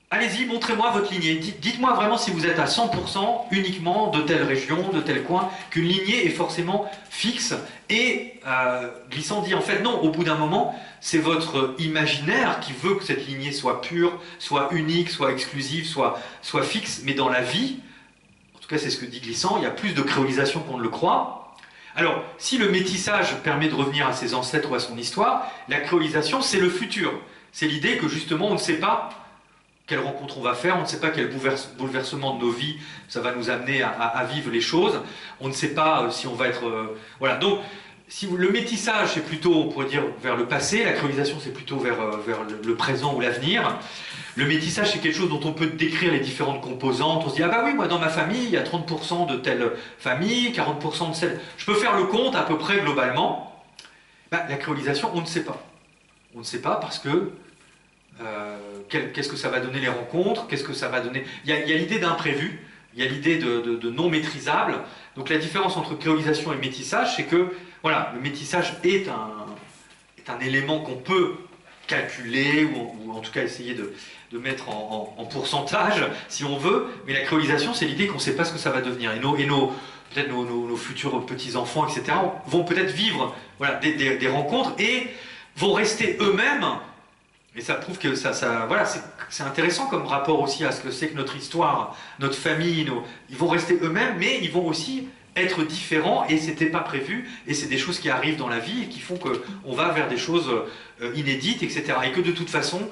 allez-y, montrez-moi votre lignée, dites-moi vraiment si vous êtes à 100% uniquement de telle région, de tel coin, qu'une lignée est forcément fixe. Et Glissant dit en fait non, au bout d'un moment, c'est votre imaginaire qui veut que cette lignée soit pure, soit unique, soit exclusive, soit fixe, mais dans la vie, en tout cas c'est ce que dit Glissant, il y a plus de créolisation qu'on ne le croit. Alors, si le métissage permet de revenir à ses ancêtres ou à son histoire, la créolisation c'est le futur. C'est l'idée que justement on ne sait pas quelle rencontre on va faire, on ne sait pas quel bouleversement de nos vies ça va nous amener à vivre les choses, on ne sait pas si on va être... voilà, donc si le métissage c'est plutôt, on pourrait dire, vers le passé, la créolisation c'est plutôt vers le présent ou l'avenir. Le métissage c'est quelque chose dont on peut décrire les différentes composantes, on se dit, ah bah oui, moi dans ma famille, il y a 30% de telle famille, 40% de celle... Je peux faire le compte à peu près globalement. Bah, la créolisation, on ne sait pas. On ne sait pas parce que qu'est-ce que ça va donner les rencontres, qu'est-ce que ça va donner... Il y a l'idée d'imprévu, il y a l'idée de non maîtrisable. Donc la différence entre créolisation et métissage, c'est que voilà, le métissage est un élément qu'on peut calculer, ou en tout cas essayer de mettre en pourcentage, si on veut, mais la créolisation, c'est l'idée qu'on ne sait pas ce que ça va devenir. Et peut-être nos futurs petits-enfants, etc., vont peut-être vivre voilà, des rencontres et vont rester eux-mêmes. Et ça prouve que voilà, c'est intéressant comme rapport aussi à ce que c'est que notre histoire, notre famille. Ils vont rester eux-mêmes, mais ils vont aussi être différents, et c'était pas prévu, et c'est des choses qui arrivent dans la vie et qui font qu'on va vers des choses inédites, etc. Et que de toute façon,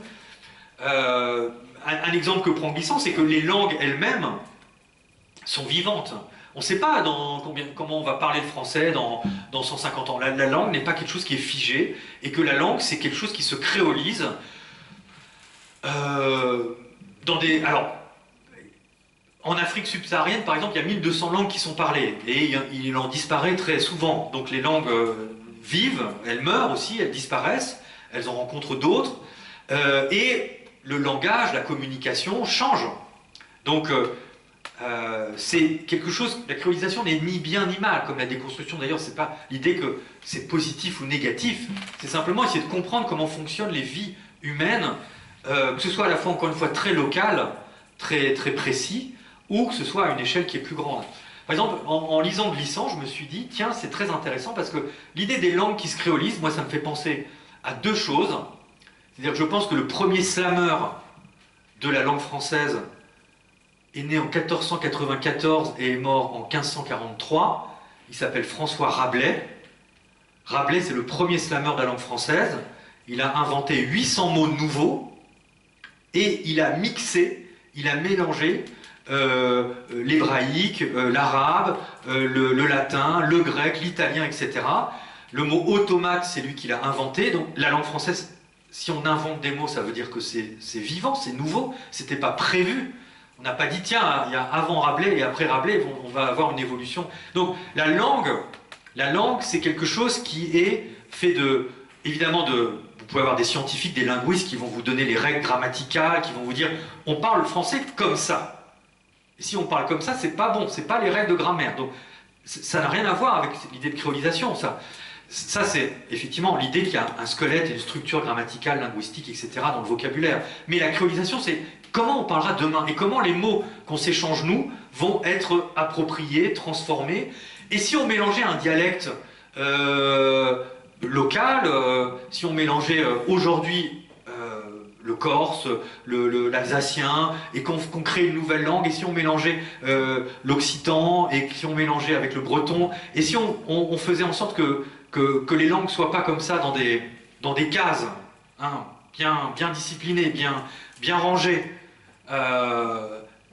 un exemple que prend Glissant, c'est que les langues elles-mêmes sont vivantes. On ne sait pas comment on va parler le français dans 150 ans. La langue n'est pas quelque chose qui est figé, et que la langue, c'est quelque chose qui se créolise alors, en Afrique subsaharienne, par exemple, il y a 1200 langues qui sont parlées, et il en disparaît très souvent. Donc les langues vivent, elles meurent aussi, elles disparaissent, elles en rencontrent d'autres, et le langage, la communication change. Donc c'est quelque chose, la créolisation n'est ni bien ni mal, comme la déconstruction d'ailleurs, c'est pas l'idée que c'est positif ou négatif, c'est simplement essayer de comprendre comment fonctionnent les vies humaines, que ce soit à la fois, encore une fois, très local, très, très précis, ou que ce soit à une échelle qui est plus grande. Par exemple, en lisant Glissant, je me suis dit, tiens, c'est très intéressant, parce que l'idée des langues qui se créolisent, moi ça me fait penser à deux choses. C'est-à-dire que je pense que le premier slameur de la langue française est né en 1494 et est mort en 1543. Il s'appelle François Rabelais. Rabelais, c'est le premier slameur de la langue française. Il a inventé 800 mots nouveaux et il a mixé, il a mélangé l'hébraïque, l'arabe, le latin, le grec, l'italien, etc. Le mot automate, c'est lui qui l'a inventé. Donc la langue française, si on invente des mots, ça veut dire que c'est vivant, c'est nouveau, c'était pas prévu. On n'a pas dit, tiens, il y a avant Rabelais et après Rabelais, on va avoir une évolution. Donc la langue, c'est quelque chose qui est fait de, évidemment, vous pouvez avoir des scientifiques, des linguistes qui vont vous donner les règles grammaticales, qui vont vous dire, on parle le français comme ça. Et si on parle comme ça, c'est pas bon, c'est pas les règles de grammaire. Donc ça n'a rien à voir avec l'idée de créolisation, ça. Ça, c'est effectivement l'idée qu'il y a un squelette et une structure grammaticale, linguistique, etc. dans le vocabulaire. Mais la créolisation, c'est comment on parlera demain et comment les mots qu'on s'échange, nous, vont être appropriés, transformés. Et si on mélangeait un dialecte local, si on mélangeait aujourd'hui le corse, l'alsacien, et qu'on crée une nouvelle langue, et si on mélangeait l'occitan, et si on mélangeait avec le breton, et si on faisait en sorte que les langues ne soient pas comme ça dans des cases, hein, bien disciplinées, bien rangées,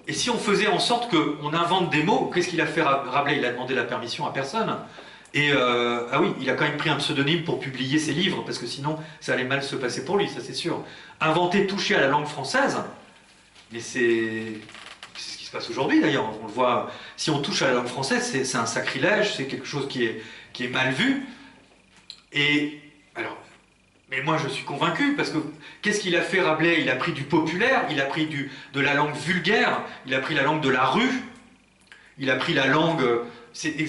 et si on faisait en sorte qu'on invente des mots, qu'est-ce qu'il a fait Rabelais? Il a demandé la permission à personne. Et ah oui, il a quand même pris un pseudonyme pour publier ses livres, parce que sinon ça allait mal se passer pour lui, ça c'est sûr. Inventer, toucher à la langue française, mais c'est ce qui se passe aujourd'hui d'ailleurs, on le voit, si on touche à la langue française, c'est un sacrilège, c'est quelque chose qui est mal vu. Et alors, mais moi je suis convaincu, parce que qu'est-ce qu'il a fait Rabelais? Il a pris du populaire, il a pris de la langue vulgaire, il a pris la langue de la rue, il a pris la langue... c'est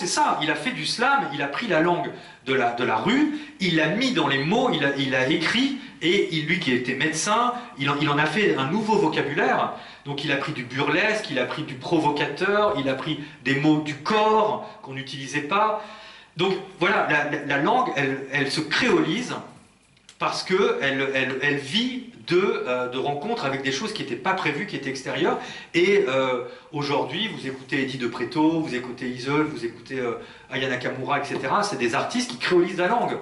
ça, il a fait du slam, il a pris la langue de la rue, il l'a mis dans les mots, il a écrit, et lui qui était médecin, il en a fait un nouveau vocabulaire. Donc il a pris du burlesque, il a pris du provocateur, il a pris des mots du corps qu'on n'utilisait pas. Donc voilà, la langue, elle se créolise parce qu'elle vit de rencontres avec des choses qui n'étaient pas prévues, qui étaient extérieures. Et aujourd'hui, vous écoutez Eddie de Pretto, vous écoutez Iseul, vous écoutez Aya Nakamura, etc. C'est des artistes qui créolisent la langue.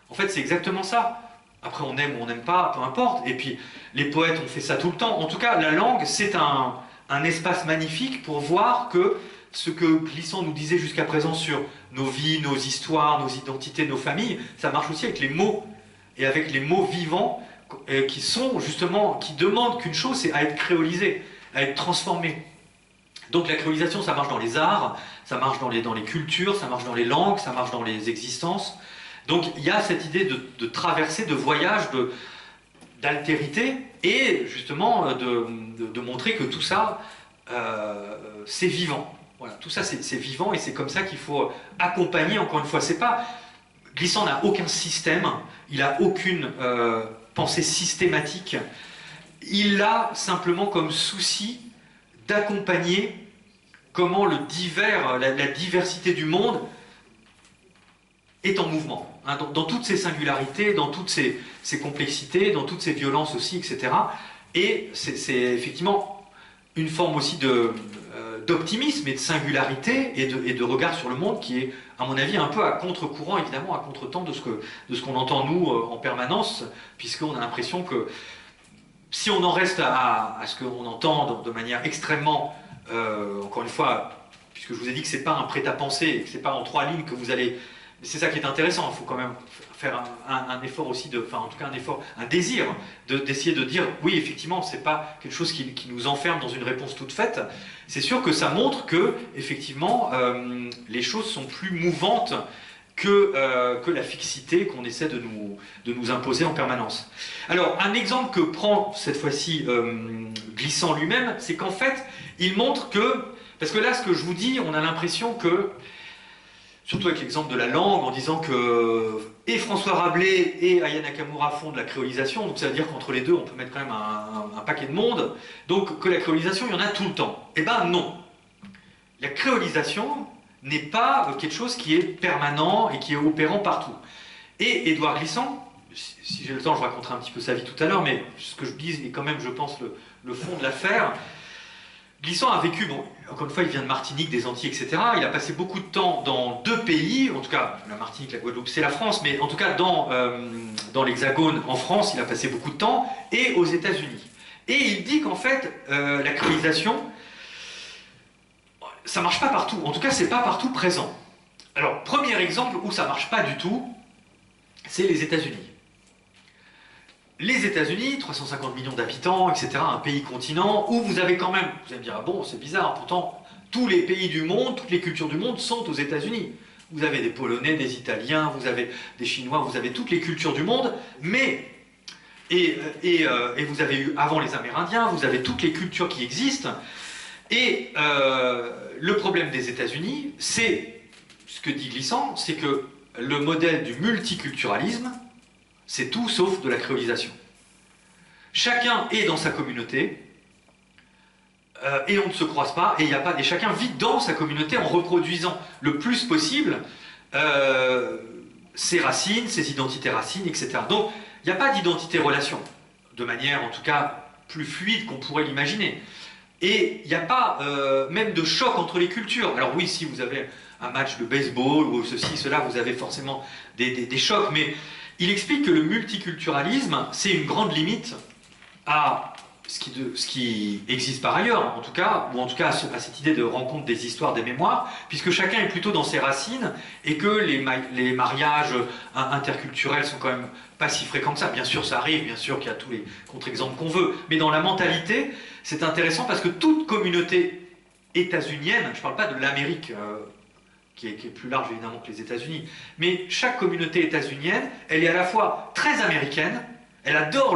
En fait, c'est exactement ça. Après, on aime ou on n'aime pas, peu importe. Et puis, les poètes ont fait ça tout le temps. En tout cas, la langue, c'est un espace magnifique pour voir que ce que Glissant nous disait jusqu'à présent sur nos vies, nos histoires, nos identités, nos familles, ça marche aussi avec les mots. Et avec les mots vivants qui sont justement, qui demandent qu'une chose, c'est à être créolisé, à être transformé. Donc la créolisation, ça marche dans les arts, ça marche dans les cultures, ça marche dans les langues, ça marche dans les existences. Donc il y a cette idée de traversée, de voyage, d'altérité, et justement de montrer que tout ça, c'est vivant. Voilà, tout ça c'est vivant, et c'est comme ça qu'il faut accompagner, encore une fois. C'est pas... Glissant n'a aucun système, il n'a aucune pensée systématique, il a simplement comme souci d'accompagner comment la diversité du monde est en mouvement, hein, dans toutes ses singularités, dans toutes ses complexités, dans toutes ses violences aussi, etc. Et c'est effectivement une forme aussi d'optimisme et de singularité et de regard sur le monde qui est, à mon avis, un peu à contre-courant, évidemment, à contre-temps de ce qu'on entend, nous, en permanence, puisqu'on a l'impression que si on en reste à ce qu'on entend de manière extrêmement, encore une fois, puisque je vous ai dit que c'est pas un prêt-à-penser, que c'est pas en 3 lignes que vous allez... C'est ça qui est intéressant, il faut quand même faire un effort aussi, enfin en tout cas un effort, un désir d'essayer de dire, oui effectivement, c'est pas quelque chose qui nous enferme dans une réponse toute faite. C'est sûr que ça montre que, effectivement, les choses sont plus mouvantes que la fixité qu'on essaie de nous imposer en permanence. Alors, un exemple que prend cette fois-ci Glissant lui-même, c'est qu'en fait, il montre que, parce que là, ce que je vous dis, on a l'impression que, surtout avec l'exemple de la langue, en disant que et François Rabelais et Aya Nakamura font de la créolisation, donc ça veut dire qu'entre les deux, on peut mettre quand même un paquet de monde, donc que la créolisation, il y en a tout le temps. Eh ben non. La créolisation n'est pas quelque chose qui est permanent et qui est opérant partout. Et Édouard Glissant, si j'ai le temps, je raconterai un petit peu sa vie tout à l'heure, mais ce que je dis est quand même, je pense, le fond de l'affaire. Glissant a vécu, bon, encore une fois, il vient de Martinique, des Antilles, etc. Il a passé beaucoup de temps dans 2 pays, en tout cas, la Martinique, la Guadeloupe, c'est la France, mais en tout cas, dans l'Hexagone, en France, il a passé beaucoup de temps, et aux États-Unis. Et il dit qu'en fait, la créolisation, ça marche pas partout. En tout cas, c'est pas partout présent. Alors, premier exemple où ça marche pas du tout, c'est les États-Unis. Les États-Unis, 350 millions d'habitants, etc., un pays continent, où vous avez quand même, vous allez me dire, ah bon, c'est bizarre, pourtant, tous les pays du monde, toutes les cultures du monde sont aux États-Unis. Vous avez des Polonais, des Italiens, vous avez des Chinois, vous avez toutes les cultures du monde, mais, et vous avez eu avant les Amérindiens, vous avez toutes les cultures qui existent, et le problème des États-Unis, c'est, ce que dit Glissant, c'est que le modèle du multiculturalisme, c'est tout sauf de la créolisation. Chacun est dans sa communauté, et on ne se croise pas, et chacun vit dans sa communauté en reproduisant le plus possible ses racines, ses identités racines, etc. Donc, il n'y a pas d'identité-relation, de manière en tout cas plus fluide qu'on pourrait l'imaginer. Et il n'y a pas même de choc entre les cultures. Alors oui, si vous avez un match de baseball ou ceci, cela, vous avez forcément des chocs, mais il explique que le multiculturalisme, c'est une grande limite à ce qui existe par ailleurs, en tout cas, ou en tout cas à cette idée de rencontre des histoires, des mémoires, puisque chacun est plutôt dans ses racines, et que les mariages interculturels sont quand même pas si fréquents que ça. Bien sûr, ça arrive, bien sûr qu'il y a tous les contre-exemples qu'on veut, mais dans la mentalité, c'est intéressant parce que toute communauté états-unienne, je ne parle pas de l'Amérique, qui est plus large évidemment que les États-Unis, mais chaque communauté états-unienne, elle est à la fois très américaine, elle adore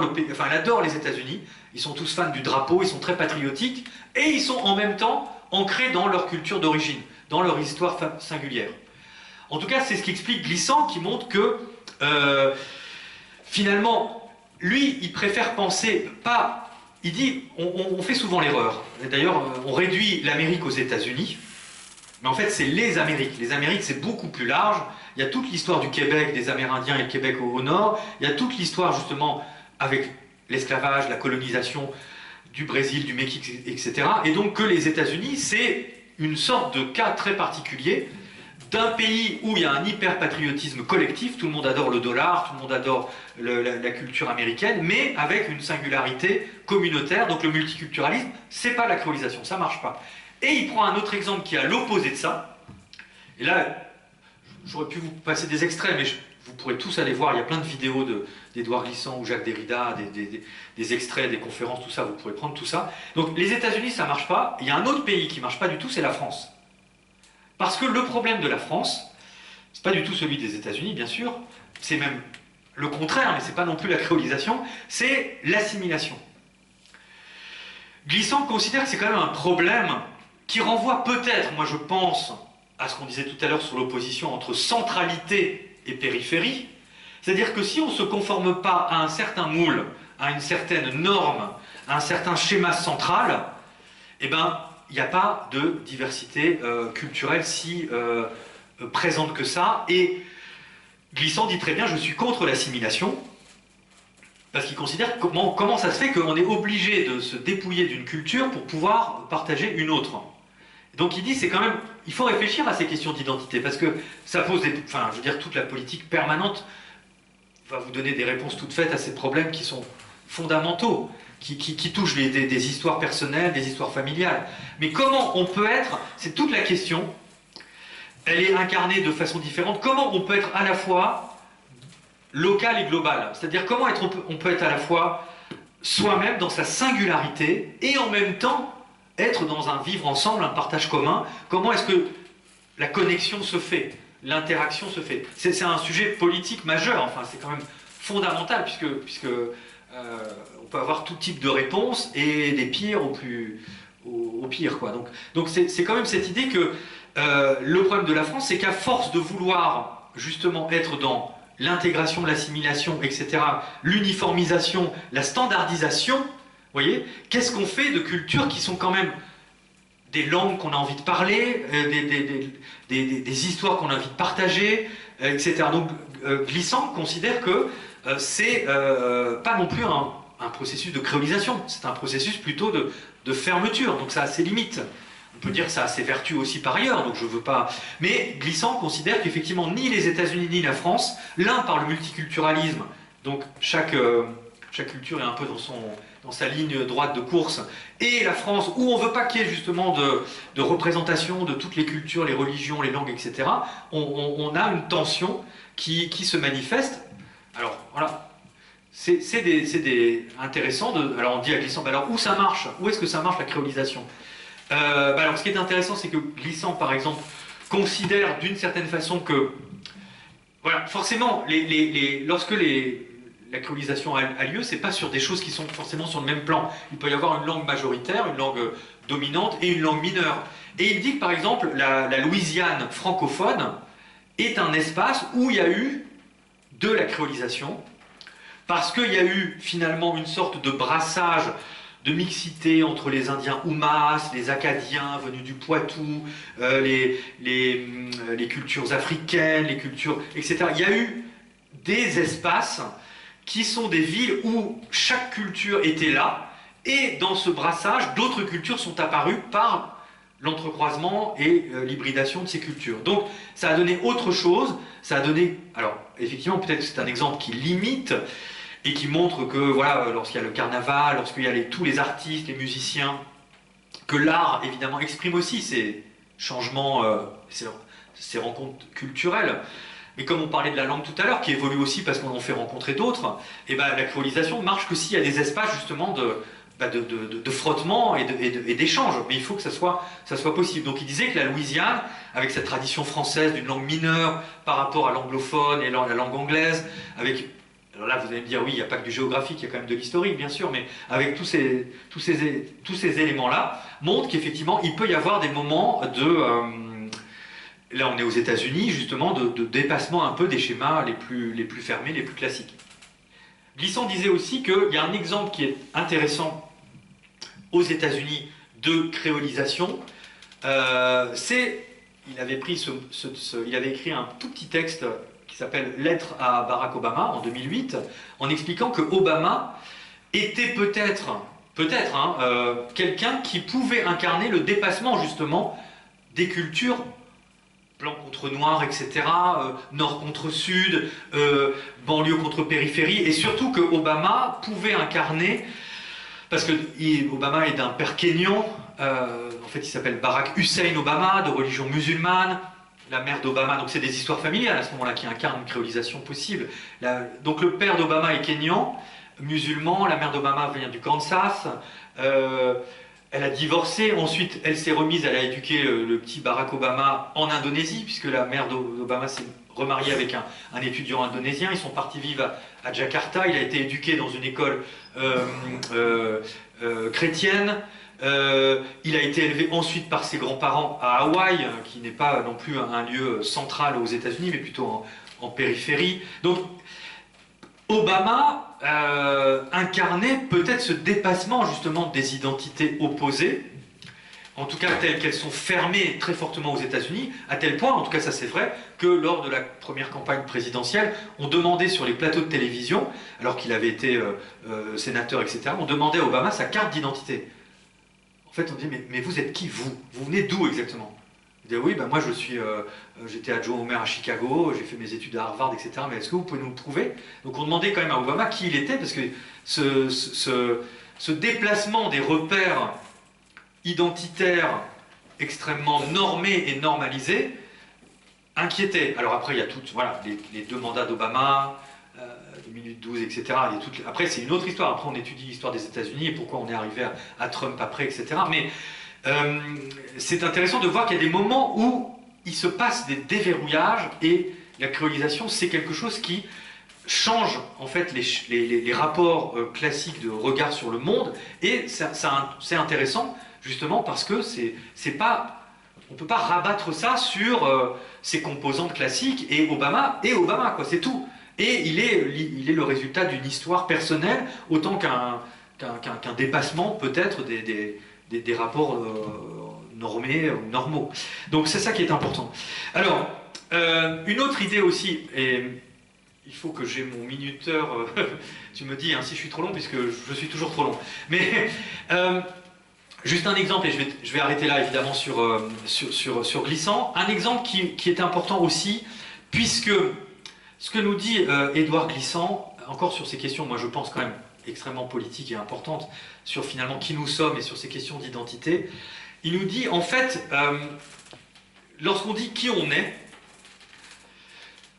les États-Unis, ils sont tous fans du drapeau, ils sont très patriotiques, et ils sont en même temps ancrés dans leur culture d'origine, dans leur histoire singulière. En tout cas, c'est ce qu'explique Glissant, qui montre que, finalement, lui, il préfère penser, pas... Il dit, on fait souvent l'erreur, d'ailleurs, on réduit l'Amérique aux États-Unis, mais en fait, c'est les Amériques. Les Amériques, c'est beaucoup plus large. Il y a toute l'histoire du Québec, des Amérindiens et le Québec au nord. Il y a toute l'histoire, justement, avec l'esclavage, la colonisation du Brésil, du Mexique, etc. Et donc que les États-Unis, c'est une sorte de cas très particulier d'un pays où il y a un hyper-patriotisme collectif, tout le monde adore le dollar, tout le monde adore la culture américaine, mais avec une singularité communautaire, donc le multiculturalisme, c'est pas la créolisation, ça marche pas. Et il prend un autre exemple qui est à l'opposé de ça, et là, j'aurais pu vous passer des extraits, mais vous pourrez tous aller voir, il y a plein de vidéos d'Édouard Glissant ou Jacques Derrida, des extraits, des conférences, tout ça, vous pourrez prendre tout ça. Donc les États-Unis, ça marche pas, il y a un autre pays qui marche pas du tout, c'est la France. Parce que le problème de la France, c'est pas du tout celui des États-Unis, bien sûr, c'est même le contraire, mais c'est pas non plus la créolisation, c'est l'assimilation. Glissant considère que c'est quand même un problème qui renvoie peut-être, moi je pense, à ce qu'on disait tout à l'heure sur l'opposition entre centralité et périphérie. C'est-à-dire que si on ne se conforme pas à un certain moule, à une certaine norme, à un certain schéma central, eh ben, il n'y a pas de diversité culturelle si présente que ça. Et Glissant dit très bien, je suis contre l'assimilation, parce qu'il considère comment ça se fait qu'on est obligé de se dépouiller d'une culture pour pouvoir partager une autre. Donc il dit, c'est quand même, il faut réfléchir à ces questions d'identité, parce que ça pose enfin, je veux dire, toute la politique permanente va vous donner des réponses toutes faites à ces problèmes qui sont fondamentaux, qui touchent des histoires personnelles, des histoires familiales. Mais comment on peut être, c'est toute la question, elle est incarnée de façon différente, comment on peut être à la fois local et global, c'est-à-dire comment on peut être à la fois soi-même dans sa singularité et en même temps être dans un vivre ensemble, un partage commun. Comment est-ce que la connexion se fait, l'interaction se fait? C'est un sujet politique majeur, enfin c'est quand même fondamental, puisque on peut avoir tout type de réponses, et des pires au pire, quoi. Donc c'est quand même cette idée que le problème de la France, c'est qu'à force de vouloir justement être dans l'intégration, l'assimilation, etc., l'uniformisation, la standardisation, vous voyez, qu'est-ce qu'on fait de cultures qui sont quand même des langues qu'on a envie de parler, des histoires qu'on a envie de partager, etc. Donc Glissant considère que c'est pas non plus un processus de créolisation, c'est un processus plutôt de fermeture, donc ça a ses limites. On peut dire que ça a ses vertus aussi par ailleurs, donc je veux pas... Mais Glissant considère qu'effectivement ni les États-Unis ni la France, l'un par le multiculturalisme, donc chaque culture est un peu dans sa ligne droite de course, et la France, où on ne veut pas qu'il y ait justement de représentation de toutes les cultures, les religions, les langues, etc., on a une tension qui se manifeste. Alors, voilà, c'est intéressant alors on dit à Glissant, alors où ça marche? Où est-ce que ça marche la créolisation? Alors ce qui est intéressant, c'est que Glissant, par exemple, considère d'une certaine façon que, voilà, forcément, lorsque la créolisation a lieu, c'est pas sur des choses qui sont forcément sur le même plan. Il peut y avoir une langue majoritaire, une langue dominante et une langue mineure. Et il dit que, par exemple, la Louisiane francophone est un espace où il y a eu de la créolisation, parce qu'il y a eu finalement une sorte de brassage, de mixité entre les Indiens Oumas, les Acadiens venus du Poitou, les cultures africaines, les cultures, etc. Il y a eu des espaces qui sont des villes où chaque culture était là, et dans ce brassage, d'autres cultures sont apparues par l'entrecroisement et l'hybridation de ces cultures. Donc ça a donné autre chose, ça a donné... Alors effectivement, peut-être que c'est un exemple qui limite, et qui montre que voilà, lorsqu'il y a le carnaval, lorsqu'il y a tous les artistes, les musiciens, que l'art évidemment exprime aussi ces changements, ces rencontres culturelles. Mais comme on parlait de la langue tout à l'heure, qui évolue aussi parce qu'on en fait rencontrer d'autres, et ben la créolisation ne marche que s'il y a des espaces justement de frottement et d'échange. Mais il faut que ça soit possible. Donc il disait que la Louisiane, avec cette tradition française d'une langue mineure par rapport à l'anglophone et la langue anglaise, avec... Alors là, vous allez me dire, oui, il n'y a pas que du géographique, il y a quand même de l'historique, bien sûr, mais avec tous ces éléments-là, montre qu'effectivement, il peut y avoir des moments là, on est aux États-Unis, justement, de dépassement un peu des schémas les plus fermés, les plus classiques. Glissant disait aussi qu'il y a un exemple qui est intéressant aux États-Unis de créolisation. Il avait écrit un tout petit texte qui s'appelle Lettre à Barack Obama en 2008, en expliquant que Obama était peut-être quelqu'un qui pouvait incarner le dépassement justement des cultures blanc contre noir, etc., nord contre sud, banlieue contre périphérie, et surtout que Obama pouvait incarner, parce que Obama est d'un père kényan, en fait il s'appelle Barack Hussein Obama, de religion musulmane, la mère d'Obama, donc c'est des histoires familiales à ce moment-là qui incarnent une créolisation possible. Donc le père d'Obama est kényan, musulman, la mère d'Obama vient du Kansas, elle a divorcé, ensuite elle s'est remise, elle a éduqué le petit Barack Obama en Indonésie, puisque la mère d'Obama s'est remariée avec un étudiant indonésien, ils sont partis vivre à Jakarta, il a été éduqué dans une école chrétienne, il a été élevé ensuite par ses grands-parents à Hawaï, qui n'est pas non plus un lieu central aux États-Unis, mais plutôt en périphérie. Donc Obama incarnait peut-être ce dépassement justement des identités opposées, en tout cas telles qu'elles sont fermées très fortement aux États-Unis, à tel point, en tout cas ça c'est vrai, que lors de la première campagne présidentielle, on demandait sur les plateaux de télévision, alors qu'il avait été sénateur, etc., on demandait à Obama sa carte d'identité. En fait, on dit, mais vous êtes qui, vous? Vous venez d'où exactement? Il dit, oui, ben moi j'étais adjoint au maire à Chicago, j'ai fait mes études à Harvard, etc., mais est-ce que vous pouvez nous le prouver? Donc on demandait quand même à Obama qui il était, parce que ce déplacement des repères identitaires extrêmement normés et normalisés inquiétait. Alors après, il y a toutes, voilà, les 2 mandats d'Obama, 2 minutes 12, etc. Après, c'est une autre histoire. Après, on étudie l'histoire des États-Unis et pourquoi on est arrivé à Trump après, etc. Mais c'est intéressant de voir qu'il y a des moments où il se passe des déverrouillages et la créolisation, c'est quelque chose qui change en fait les rapports classiques de regard sur le monde, et c'est intéressant justement parce que c'est pas, on ne peut pas rabattre ça sur ses composantes classiques, et Obama, quoi, c'est tout. Et il est le résultat d'une histoire personnelle autant qu'un dépassement peut-être des rapports normés ou normaux. Donc c'est ça qui est important. Alors, une autre idée aussi, et il faut que j'ai mon minuteur, tu me dis hein, si je suis trop long, puisque je suis toujours trop long. Mais juste un exemple, et je vais arrêter là évidemment sur Glissant. Un exemple qui est important aussi, puisque ce que nous dit Édouard Glissant, encore sur ces questions, moi je pense quand même extrêmement politiques et importantes, sur finalement qui nous sommes et sur ces questions d'identité, il nous dit en fait, lorsqu'on dit qui on est,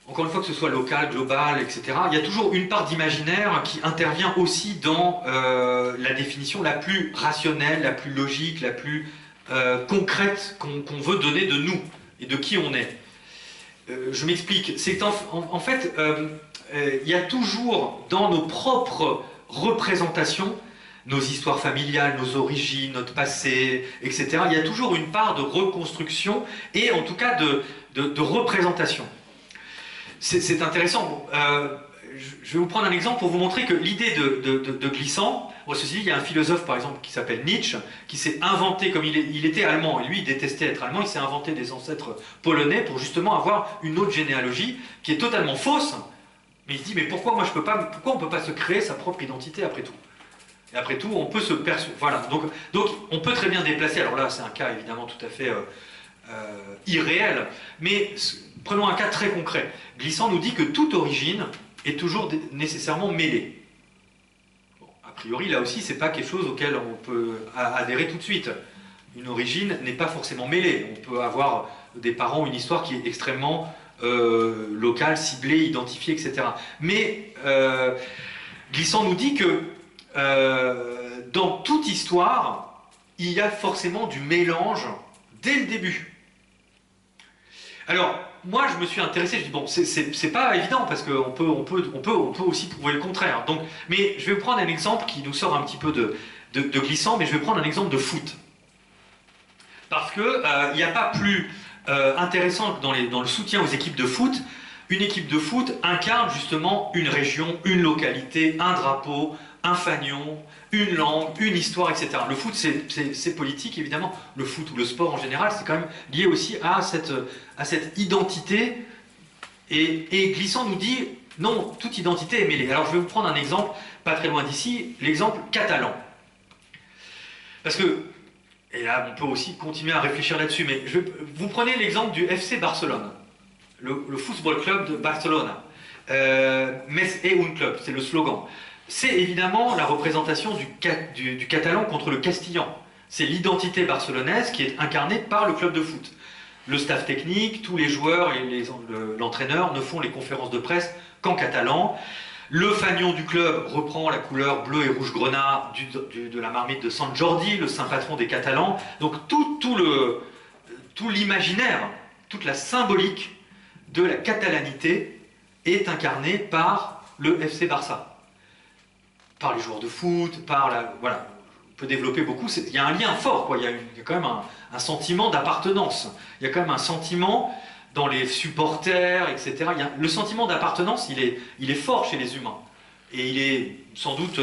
encore une fois que ce soit local, global, etc., il y a toujours une part d'imaginaire qui intervient aussi dans la définition la plus rationnelle, la plus logique, la plus concrète qu'on veut donner de nous et de qui on est. Je m'explique, c'est en fait, il y a toujours dans nos propres représentations, nos histoires familiales, nos origines, notre passé, etc., il y a toujours une part de reconstruction et en tout cas de représentation. C'est intéressant. Je vais vous prendre un exemple pour vous montrer que l'idée de Glissant, bon, ceci dit, il y a un philosophe par exemple qui s'appelle Nietzsche, qui s'est inventé, comme il était allemand, et lui il détestait être allemand, il s'est inventé des ancêtres polonais pour justement avoir une autre généalogie qui est totalement fausse, mais il se dit, mais pourquoi moi pourquoi on ne peut pas se créer sa propre identité après tout? Et après tout, on peut se percevoir. Voilà, donc on peut très bien déplacer, alors là c'est un cas évidemment tout à fait irréel, mais prenons un cas très concret. Glissant nous dit que toute origine est toujours nécessairement mêlée. Bon, a priori, là aussi, c'est pas quelque chose auquel on peut adhérer tout de suite. Une origine n'est pas forcément mêlée. On peut avoir des parents, une histoire qui est extrêmement locale, ciblée, identifiée, etc. Mais Glissant nous dit que dans toute histoire, il y a forcément du mélange dès le début. Alors, moi, je me suis intéressé, je dis, bon, c'est pas évident, parce qu'on peut aussi prouver le contraire. Donc, mais je vais vous prendre un exemple qui nous sort un petit peu de Glissant, mais je vais prendre un exemple de foot. Parce que il n'y a pas plus intéressant que dans le soutien aux équipes de foot. Une équipe de foot incarne justement une région, une localité, un drapeau, un fanion, une langue, une histoire, etc. Le foot, c'est politique, évidemment. Le foot ou le sport en général, c'est quand même lié aussi à cette identité. Et Glissant nous dit, non, toute identité est mêlée. Alors je vais vous prendre un exemple, pas très loin d'ici, l'exemple catalan. Parce que Et là, on peut aussi continuer à réfléchir là-dessus. Mais vous prenez l'exemple du FC Barcelone, le Football Club de Barcelone. Mes et un club, c'est le slogan. C'est évidemment la représentation du catalan contre le castillan. C'est l'identité barcelonaise qui est incarnée par le club de foot. Le staff technique, tous les joueurs et l'entraîneur ne font les conférences de presse qu'en catalan. Le fanion du club reprend la couleur bleu et rouge grenat de la marmite de San Jordi, le saint patron des Catalans. Donc tout l'imaginaire, toute la symbolique de la catalanité est incarnée par le FC Barça. Par les joueurs de foot, par la... Voilà, on peut développer beaucoup. Il y a un lien fort, quoi. Il y a quand même un sentiment d'appartenance. Il y a quand même un sentiment dans les supporters, etc. Le sentiment d'appartenance, il est fort chez les humains. Et il est sans doute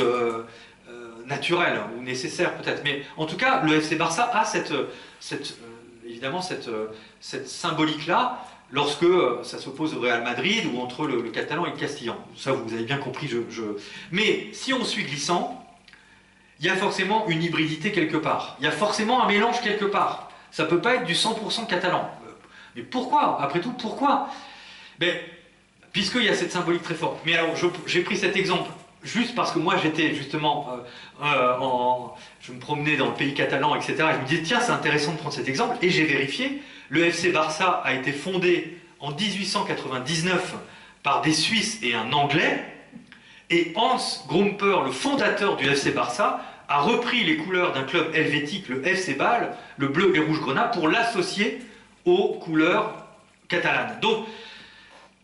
naturel, ou nécessaire peut-être. Mais en tout cas, le FC Barça a évidemment cette symbolique-là, lorsque ça s'oppose au Real Madrid, ou entre le catalan et le castillan. Ça, vous avez bien compris. Mais si on suit Glissant, il y a forcément une hybridité quelque part. Il y a forcément un mélange quelque part. Ça ne peut pas être du 100% catalan. Mais pourquoi? Après tout, pourquoi? Puisqu'il y a cette symbolique très forte. Mais alors, j'ai pris cet exemple juste parce que moi, j'étais justement... je me promenais dans le pays catalan, etc. Et je me disais, tiens, c'est intéressant de prendre cet exemple. Et j'ai vérifié. Le FC Barça a été fondé en 1899 par des Suisses et un Anglais. Et Hans Grumper, le fondateur du FC Barça, a repris les couleurs d'un club helvétique, le FC Bâle, le bleu et rouge grenat, pour l'associer aux couleurs catalanes. Donc,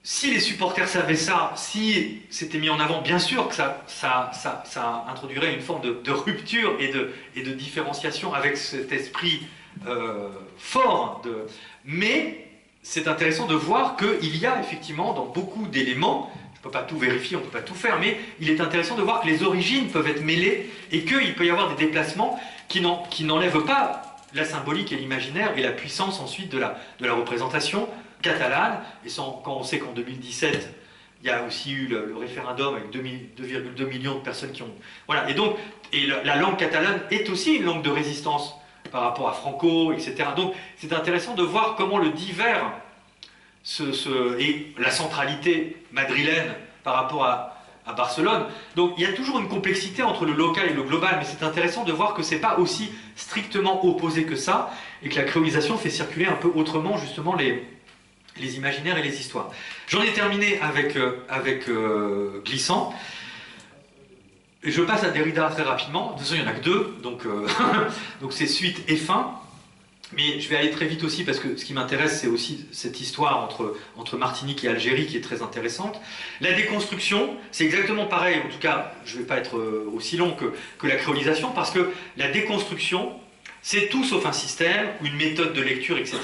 si les supporters savaient ça, si c'était mis en avant, bien sûr que ça introduirait une forme de rupture et de différenciation avec cet esprit fort. Mais c'est intéressant de voir qu'il y a effectivement dans beaucoup d'éléments, je ne peux pas tout vérifier, on ne peut pas tout faire, mais il est intéressant de voir que les origines peuvent être mêlées et qu'il peut y avoir des déplacements qui n'enlèvent pas la symbolique et l'imaginaire et la puissance ensuite de la représentation catalane. Et quand on sait qu'en 2017, il y a aussi eu le référendum avec 2,2 millions de personnes qui ont... Voilà, et la langue catalane est aussi une langue de résistance par rapport à Franco, etc. Donc c'est intéressant de voir comment le divers et la centralité madrilène par rapport à Barcelone. Donc il y a toujours une complexité entre le local et le global, mais c'est intéressant de voir que c'est pas aussi strictement opposé que ça, et que la créolisation fait circuler un peu autrement justement les imaginaires et les histoires. J'en ai terminé avec Glissant. Je passe à Derrida très rapidement. De toute façon, il n'y en a que deux, donc c'est suite et fin. Mais je vais aller très vite aussi parce que ce qui m'intéresse, c'est aussi cette histoire entre Martinique et Algérie qui est très intéressante. La déconstruction, c'est exactement pareil. En tout cas, je ne vais pas être aussi long que la créolisation, parce que la déconstruction, c'est tout sauf un système, une méthode de lecture, etc.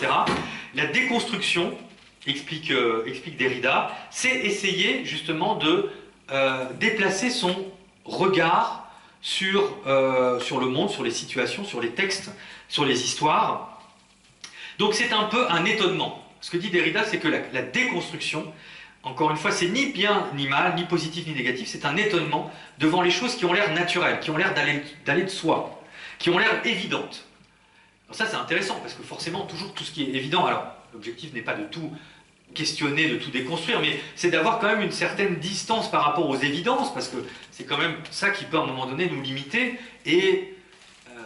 La déconstruction, explique Derrida, c'est essayer justement de déplacer son regard sur le monde, sur les situations, sur les textes, sur les histoires. Donc c'est un peu un étonnement. Ce que dit Derrida, c'est que la déconstruction, encore une fois, c'est ni bien ni mal, ni positif ni négatif, c'est un étonnement devant les choses qui ont l'air naturelles, qui ont l'air d'aller de soi, qui ont l'air évidentes. Alors ça c'est intéressant, parce que forcément, toujours tout ce qui est évident, alors l'objectif n'est pas de tout questionner, de tout déconstruire, mais c'est d'avoir quand même une certaine distance par rapport aux évidences, parce que c'est quand même ça qui peut à un moment donné nous limiter, et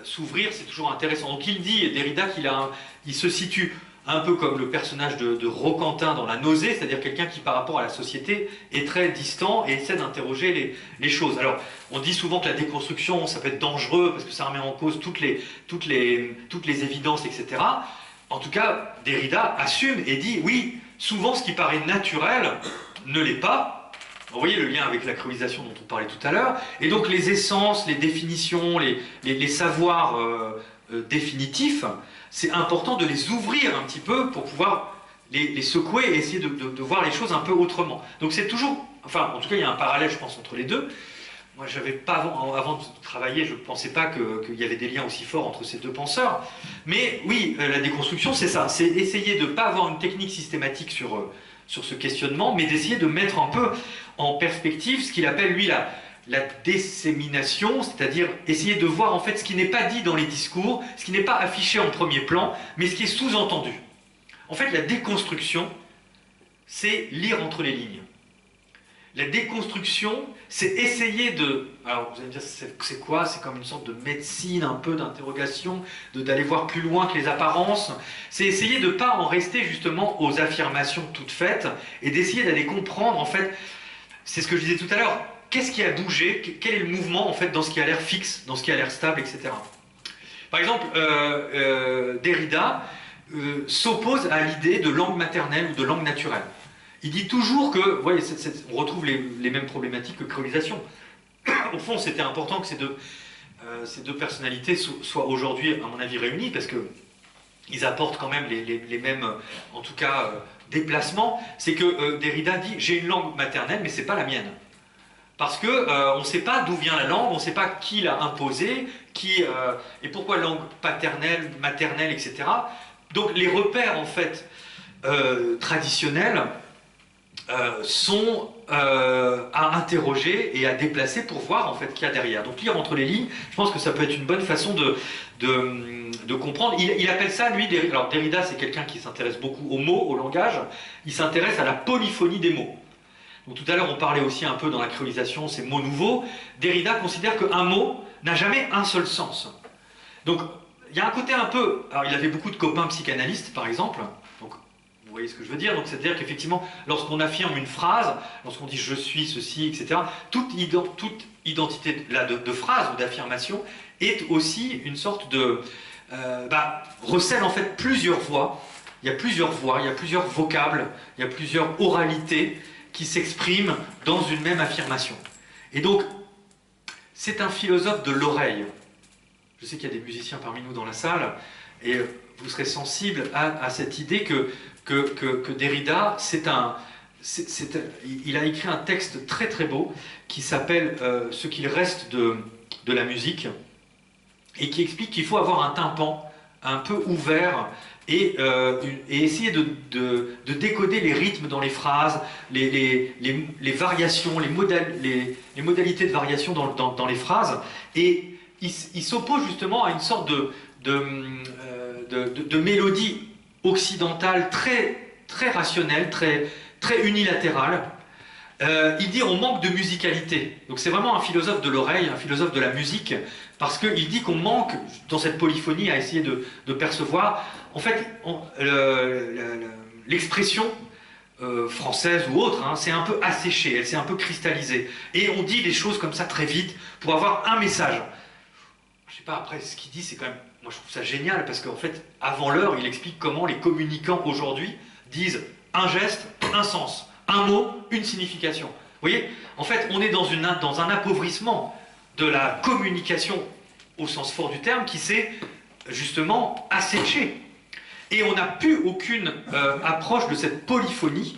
s'ouvrir, c'est toujours intéressant. Donc il dit, Derrida, qu'il se situe un peu comme le personnage de Roquentin dans La Nausée, c'est-à-dire quelqu'un qui par rapport à la société est très distant et essaie d'interroger les choses. Alors on dit souvent que la déconstruction, ça peut être dangereux parce que ça remet en cause toutes les évidences, etc. En tout cas, Derrida assume et dit, oui, souvent ce qui paraît naturel ne l'est pas. Vous voyez le lien avec la créolisation dont on parlait tout à l'heure. Et donc les essences, les définitions, les savoirs définitifs, c'est important de les ouvrir un petit peu pour pouvoir les secouer et essayer de voir les choses un peu autrement. Donc c'est toujours... Enfin, en tout cas, il y a un parallèle, je pense, entre les deux. Moi, j'avais pas avant de travailler, je ne pensais pas qu'il y avait des liens aussi forts entre ces deux penseurs. Mais oui, la déconstruction, c'est ça. C'est essayer de ne pas avoir une technique systématique sur ce questionnement, mais d'essayer de mettre un peu en perspective ce qu'il appelle, lui, la dissémination, c'est-à-dire essayer de voir en fait ce qui n'est pas dit dans les discours, ce qui n'est pas affiché en premier plan, mais ce qui est sous-entendu. En fait, la déconstruction, c'est lire entre les lignes. La déconstruction, c'est essayer de... Alors, vous allez me dire, c'est quoi? C'est comme une sorte de médecine, un peu d'interrogation, d'aller voir plus loin que les apparences. C'est essayer de ne pas en rester justement aux affirmations toutes faites, et d'essayer d'aller comprendre, en fait, c'est ce que je disais tout à l'heure, qu'est-ce qui a bougé, quel est le mouvement, en fait, dans ce qui a l'air fixe, dans ce qui a l'air stable, etc. Par exemple, Derrida s'oppose à l'idée de langue maternelle ou de langue naturelle. Il dit toujours que, vous voyez, on retrouve les mêmes problématiques que créolisation. Au fond, c'était important que ces deux personnalités soient aujourd'hui, à mon avis, réunies, parce qu'ils apportent quand même les mêmes, en tout cas, déplacements. C'est que Derrida dit « j'ai une langue maternelle, mais c'est pas la mienne ». Parce qu'on ne sait pas d'où vient la langue, on ne sait pas qui l'a imposée, et pourquoi langue paternelle, maternelle, etc. Donc les repères, en fait, traditionnels, sont à interroger et à déplacer pour voir en fait qu'il y a derrière. Donc lire entre les lignes, je pense que ça peut être une bonne façon de comprendre. Il appelle ça, lui, alors Derrida c'est quelqu'un qui s'intéresse beaucoup aux mots, au langage, il s'intéresse à la polyphonie des mots. Donc tout à l'heure on parlait aussi un peu dans la créolisation, ces mots nouveaux. Derrida considère qu'un mot n'a jamais un seul sens. Donc il y a un côté un peu... Alors il avait beaucoup de copains psychanalystes par exemple, donc vous voyez ce que je veux dire, donc c'est-à-dire qu'effectivement, lorsqu'on affirme une phrase, lorsqu'on dit « je suis ceci », etc., toute identité là, de phrase ou d'affirmation est aussi une sorte de... recèle en fait plusieurs voix, il y a plusieurs voix, il y a plusieurs vocables, il y a plusieurs oralités qui s'expriment dans une même affirmation. Et donc, c'est un philosophe de l'oreille. Je sais qu'il y a des musiciens parmi nous dans la salle, et vous serez sensible à cette idée que Derrida, il a écrit un texte très très beau qui s'appelle « Ce qu'il reste de la musique » et qui explique qu'il faut avoir un tympan un peu ouvert et essayer de décoder les rythmes dans les phrases, les variations, les modalités de variation dans les phrases. Et il s'oppose justement à une sorte de mélodie occidentale très rationnelle, très unilatérale. Il dit on manque de musicalité. Donc c'est vraiment un philosophe de l'oreille, un philosophe de la musique, parce qu'il dit qu'on manque, dans cette polyphonie, à essayer de percevoir, en fait, l'expression française ou autre, hein, c'est un peu asséché, elle s'est un peu cristallisée. Et on dit les choses comme ça très vite pour avoir un message. Je sais pas, après, ce qu'il dit, c'est quand même... Moi, je trouve ça génial, parce qu'en fait, avant l'heure, il explique comment les communicants aujourd'hui disent un geste, un sens, un mot, une signification. Vous voyez, en fait, on est dans un appauvrissement de la communication au sens fort du terme qui s'est justement asséché. Et on n'a plus aucune approche de cette polyphonie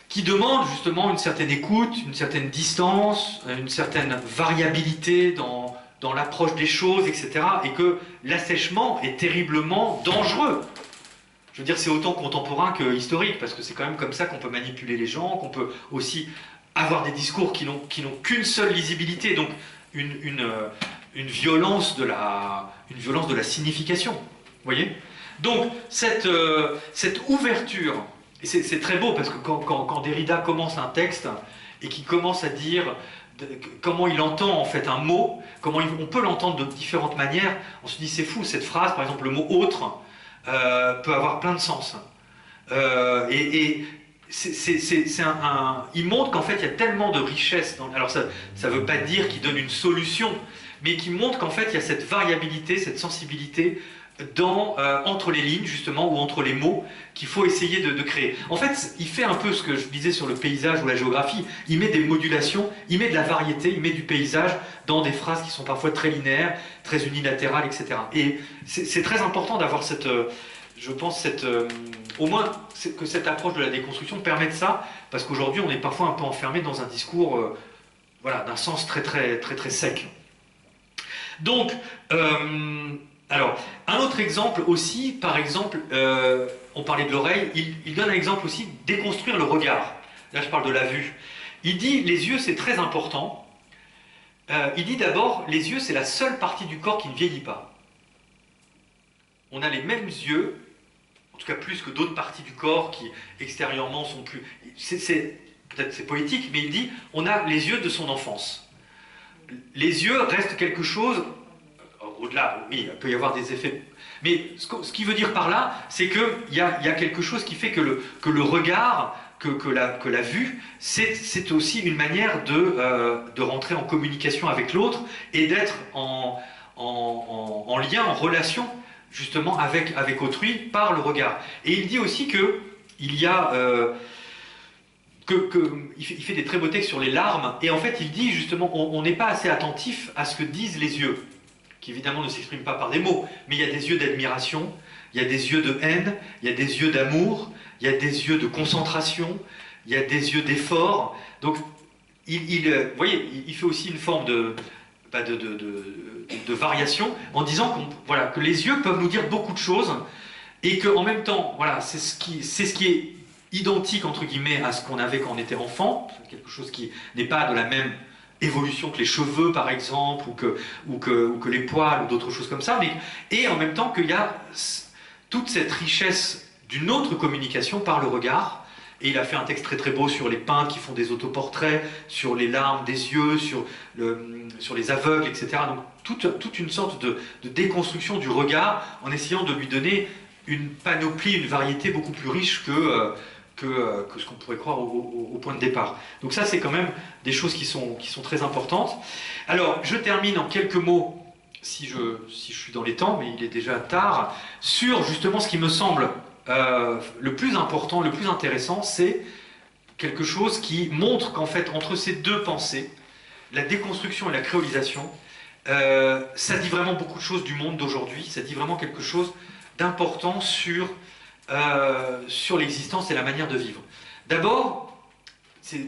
qui demande justement une certaine écoute, une certaine distance, une certaine variabilité dans l'approche des choses, etc. Et que l'assèchement est terriblement dangereux. Je veux dire, c'est autant contemporain que historique, parce que c'est quand même comme ça qu'on peut manipuler les gens, qu'on peut aussi avoir des discours qui n'ont qu'une seule lisibilité, donc une violence de la signification. Vous voyez? Donc, cette ouverture, et c'est très beau, parce que quand Derrida commence un texte, et qu'il commence à dire comment il entend en fait un mot, comment on peut l'entendre de différentes manières, on se dit c'est fou, cette phrase, par exemple le mot « autre », peut avoir plein de sens. Il montre qu'en fait il y a tellement de richesse. Alors ça ne veut pas dire qu'il donne une solution, mais qu'il montre qu'en fait il y a cette variabilité, cette sensibilité entre les lignes justement, ou entre les mots, qu'il faut essayer de créer. En fait, il fait un peu ce que je disais sur le paysage ou la géographie, il met des modulations, il met de la variété, il met du paysage dans des phrases qui sont parfois très linéaires, très unilatérales, etc. Et c'est très important d'avoir cette, je pense, au moins que cette approche de la déconstruction permette ça, parce qu'aujourd'hui on est parfois un peu enfermé dans un discours voilà, d'un sens très sec. Donc, alors, un autre exemple aussi, par exemple, on parlait de l'oreille, il donne un exemple aussi, déconstruire le regard. Là, je parle de la vue. Il dit, les yeux, c'est très important, il dit d'abord, les yeux, c'est la seule partie du corps qui ne vieillit pas. On a les mêmes yeux, en tout cas plus que d'autres parties du corps qui extérieurement sont plus... Peut-être c'est poétique, mais il dit, on a les yeux de son enfance. Les yeux restent quelque chose, au-delà, oui, il peut y avoir des effets... Mais ce qu'il veut dire par là, c'est qu'il y a quelque chose qui fait que le regard, que la vue, c'est aussi une manière de rentrer en communication avec l'autre et d'être en lien, en relation, justement, avec autrui par le regard. Et il dit aussi qu'il y a... il fait des très beaux textes sur les larmes, et en fait il dit justement on n'est pas assez attentif à ce que disent les yeux, qui évidemment ne s'expriment pas par des mots, mais il y a des yeux d'admiration, il y a des yeux de haine, il y a des yeux d'amour, il y a des yeux de concentration, il y a des yeux d'effort. Donc vous voyez, il fait aussi une forme de variation en disant voilà, que les yeux peuvent nous dire beaucoup de choses, et qu'en même temps, voilà, c'est ce qui est identique entre guillemets à ce qu'on avait quand on était enfant, quelque chose qui n'est pas de la même évolution que les cheveux par exemple, ou que les poils ou d'autres choses comme ça, et en même temps qu'il y a toute cette richesse d'une autre communication par le regard. Et il a fait un texte très très beau sur les peintres qui font des autoportraits, sur les larmes des yeux, sur les aveugles, etc. Donc toute une sorte de déconstruction du regard en essayant de lui donner une panoplie, une variété beaucoup plus riche que ce qu'on pourrait croire au point de départ. Donc ça, c'est quand même des choses qui sont très importantes. Alors, je termine en quelques mots, si je suis dans les temps, mais il est déjà tard, sur justement ce qui me semble le plus important, le plus intéressant, c'est quelque chose qui montre qu'en fait, entre ces deux pensées, la déconstruction et la créolisation, ça dit vraiment beaucoup de choses du monde d'aujourd'hui, ça dit vraiment quelque chose d'important sur l'existence et la manière de vivre. D'abord, c'est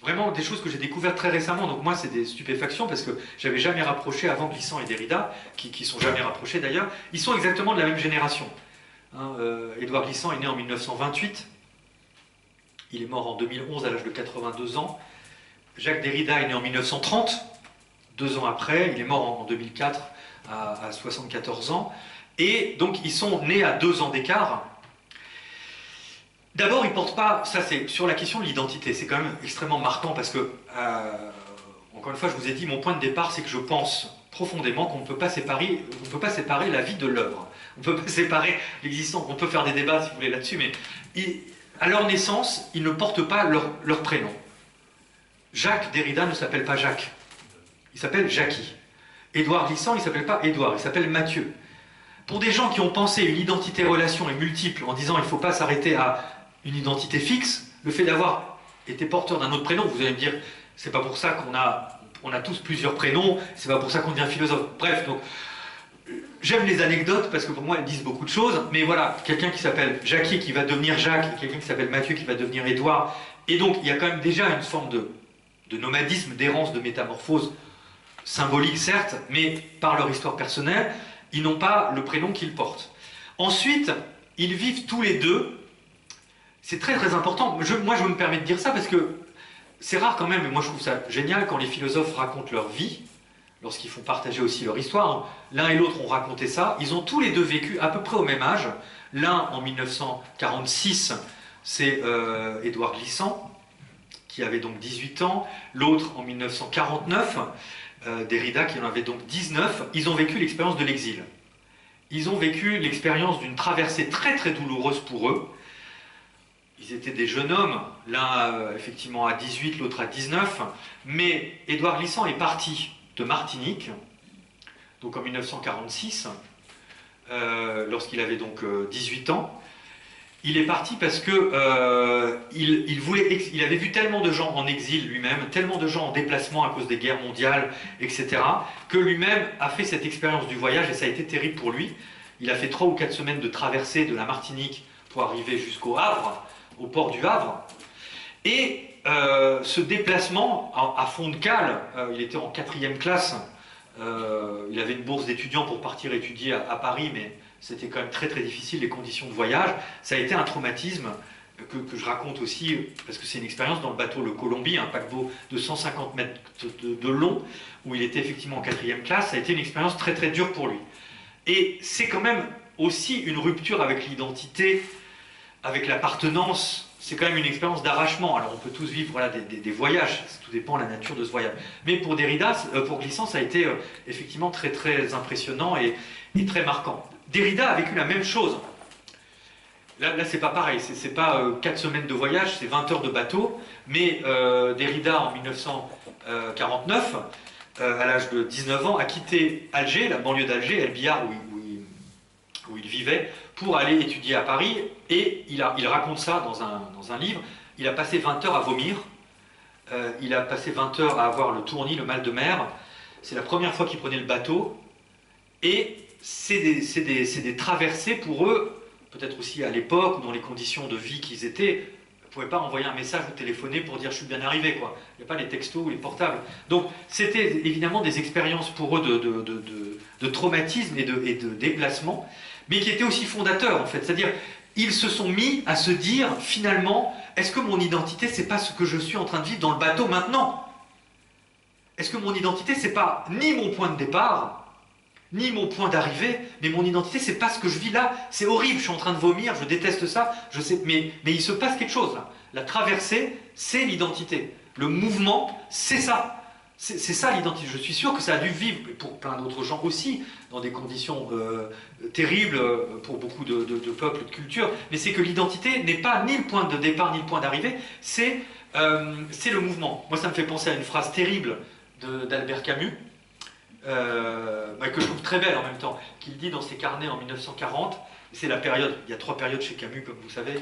vraiment des choses que j'ai découvertes très récemment, donc moi c'est des stupéfactions parce que j'avais jamais rapproché avant Glissant et Derrida, qui sont jamais rapprochés d'ailleurs, ils sont exactement de la même génération. Édouard Glissant est né en 1928, il est mort en 2011 à l'âge de 82 ans. Jacques Derrida est né en 1930, 2 ans après, il est mort en 2004 à 74 ans. Et donc ils sont nés à 2 ans d'écart. D'abord, ils ne portent pas, ça c'est sur la question de l'identité, c'est quand même extrêmement marquant parce que, encore une fois, je vous ai dit, mon point de départ, c'est que je pense profondément qu'on ne peut pas séparer la vie de l'œuvre. On ne peut pas séparer l'existence, on peut faire des débats si vous voulez là-dessus, mais à leur naissance, ils ne portent pas leur prénom. Jacques Derrida ne s'appelle pas Jacques, il s'appelle Jackie. Édouard Glissant, il ne s'appelle pas Édouard, il s'appelle Mathieu. Pour des gens qui ont pensé une identité-relation et multiple en disant il ne faut pas s'arrêter à une identité fixe, le fait d'avoir été porteur d'un autre prénom, vous allez me dire, c'est pas pour ça qu'on a tous plusieurs prénoms, c'est pas pour ça qu'on devient philosophe. Bref, donc, j'aime les anecdotes parce que pour moi elles disent beaucoup de choses, mais voilà, quelqu'un qui s'appelle Jackie qui va devenir Jacques, et quelqu'un qui s'appelle Mathieu qui va devenir Édouard, et donc il y a quand même déjà une forme de nomadisme, d'errance, de métamorphose symbolique certes, mais par leur histoire personnelle, ils n'ont pas le prénom qu'ils portent. Ensuite, ils vivent tous les deux. C'est très très important. Moi, je me permets de dire ça parce que c'est rare quand même, et moi je trouve ça génial quand les philosophes racontent leur vie, lorsqu'ils font partager aussi leur histoire. L'un et l'autre ont raconté ça. Ils ont tous les deux vécu à peu près au même âge. L'un en 1946, c'est Édouard Glissant, qui avait donc 18 ans. L'autre en 1949. Derrida qui en avait donc 19, ils ont vécu l'expérience de l'exil. Ils ont vécu l'expérience d'une traversée très très douloureuse pour eux. Ils étaient des jeunes hommes, l'un effectivement à 18, l'autre à 19, mais Édouard Glissant est parti de Martinique, donc en 1946, lorsqu'il avait donc 18 ans. Il est parti parce que il avait vu tellement de gens en exil lui-même, tellement de gens en déplacement à cause des guerres mondiales, etc., que lui-même a fait cette expérience du voyage et ça a été terrible pour lui. Il a fait 3 ou 4 semaines de traversée de la Martinique pour arriver jusqu'au Havre, au port du Havre. Et ce déplacement à fond de cale, il était en 4e classe, il avait une bourse d'étudiant pour partir étudier à Paris, mais c'était quand même très très difficile les conditions de voyage. Ça a été un traumatisme que je raconte aussi, parce que c'est une expérience dans le bateau Le Colombie, un paquebot de 150 mètres de long, où il était effectivement en 4e classe. Ça a été une expérience très très dure pour lui. Et c'est quand même aussi une rupture avec l'identité, avec l'appartenance. C'est quand même une expérience d'arrachement. Alors on peut tous vivre voilà, des voyages, tout dépend de la nature de ce voyage. Mais pour Derrida, pour Glissant, ça a été effectivement très très impressionnant et très marquant. Derrida a vécu la même chose. Là c'est pas pareil, c'est pas 4 semaines de voyage, c'est 20 heures de bateau. Mais Derrida, en 1949, à l'âge de 19 ans, a quitté Alger, la banlieue d'Alger, El Biar, où il vivait, pour aller étudier à Paris. Et il raconte ça dans un livre. Il a passé 20 heures à vomir, il a passé 20 heures à avoir le tournis, le mal de mer. C'est la première fois qu'il prenait le bateau. Et c'est des traversées pour eux, peut-être aussi à l'époque, ou dans les conditions de vie qu'ils étaient. Ils ne pouvaient pas envoyer un message ou téléphoner pour dire « je suis bien arrivé ». Il n'y a pas les textos ou les portables. Donc c'était évidemment des expériences pour eux de traumatisme et de déplacement, mais qui étaient aussi fondateurs en fait. C'est-à-dire, ils se sont mis à se dire finalement, est-ce que mon identité, c'est pas ce que je suis en train de vivre dans le bateau maintenant? Est-ce que mon identité, c'est pas ni mon point de départ, ni mon point d'arrivée, mais mon identité, c'est pas ce que je vis là. C'est horrible, je suis en train de vomir, je déteste ça, je sais, mais il se passe quelque chose là. La traversée, c'est l'identité. Le mouvement, c'est ça. C'est ça l'identité. Je suis sûr que ça a dû vivre, pour plein d'autres gens aussi, dans des conditions terribles pour beaucoup de peuples, de cultures, mais c'est que l'identité n'est pas ni le point de départ, ni le point d'arrivée, c'est le mouvement. Moi, ça me fait penser à une phrase terrible d'Albert Camus, que je trouve très belle en même temps, qu'il dit dans ses carnets en 1940. C'est la période, il y a 3 périodes chez Camus, comme vous savez,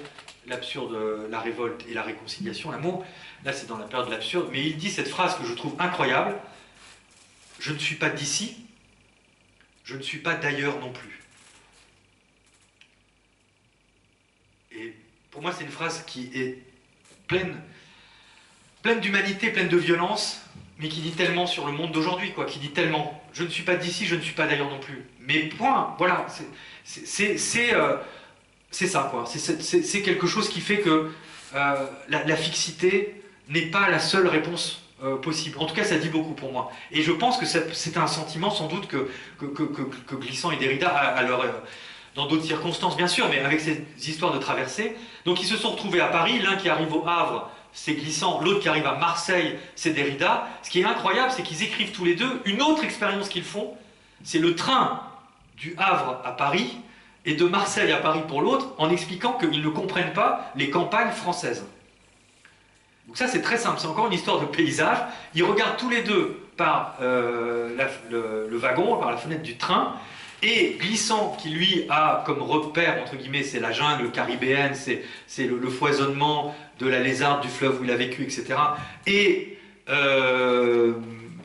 l'absurde, la révolte et la réconciliation, l'amour. Là, c'est dans la période de l'absurde, mais il dit cette phrase que je trouve incroyable: « Je ne suis pas d'ici, je ne suis pas d'ailleurs non plus. » Et pour moi, c'est une phrase qui est pleine d'humanité, pleine de violence, mais qui dit tellement sur le monde d'aujourd'hui, quoi, qui dit tellement. Je ne suis pas d'ici, je ne suis pas d'ailleurs non plus. Mais point, voilà, c'est ça, quoi. C'est quelque chose qui fait que la fixité n'est pas la seule réponse possible. En tout cas, ça dit beaucoup pour moi. Et je pense que c'est un sentiment, sans doute, que Glissant et Derrida, dans d'autres circonstances, bien sûr, mais avec ces histoires de traversée. Donc, ils se sont retrouvés à Paris, l'un qui arrive au Havre, c'est Glissant, l'autre qui arrive à Marseille, c'est Derrida. Ce qui est incroyable, c'est qu'ils écrivent tous les deux une autre expérience qu'ils font, c'est le train du Havre à Paris et de Marseille à Paris pour l'autre, en expliquant qu'ils ne comprennent pas les campagnes françaises. Donc ça, c'est très simple, c'est encore une histoire de paysage. Ils regardent tous les deux par le wagon, par la fenêtre du train, et Glissant, qui lui a comme repère, entre guillemets, c'est la jungle caribéenne, c'est le foisonnement de la lézarde, du fleuve où il a vécu, etc. Et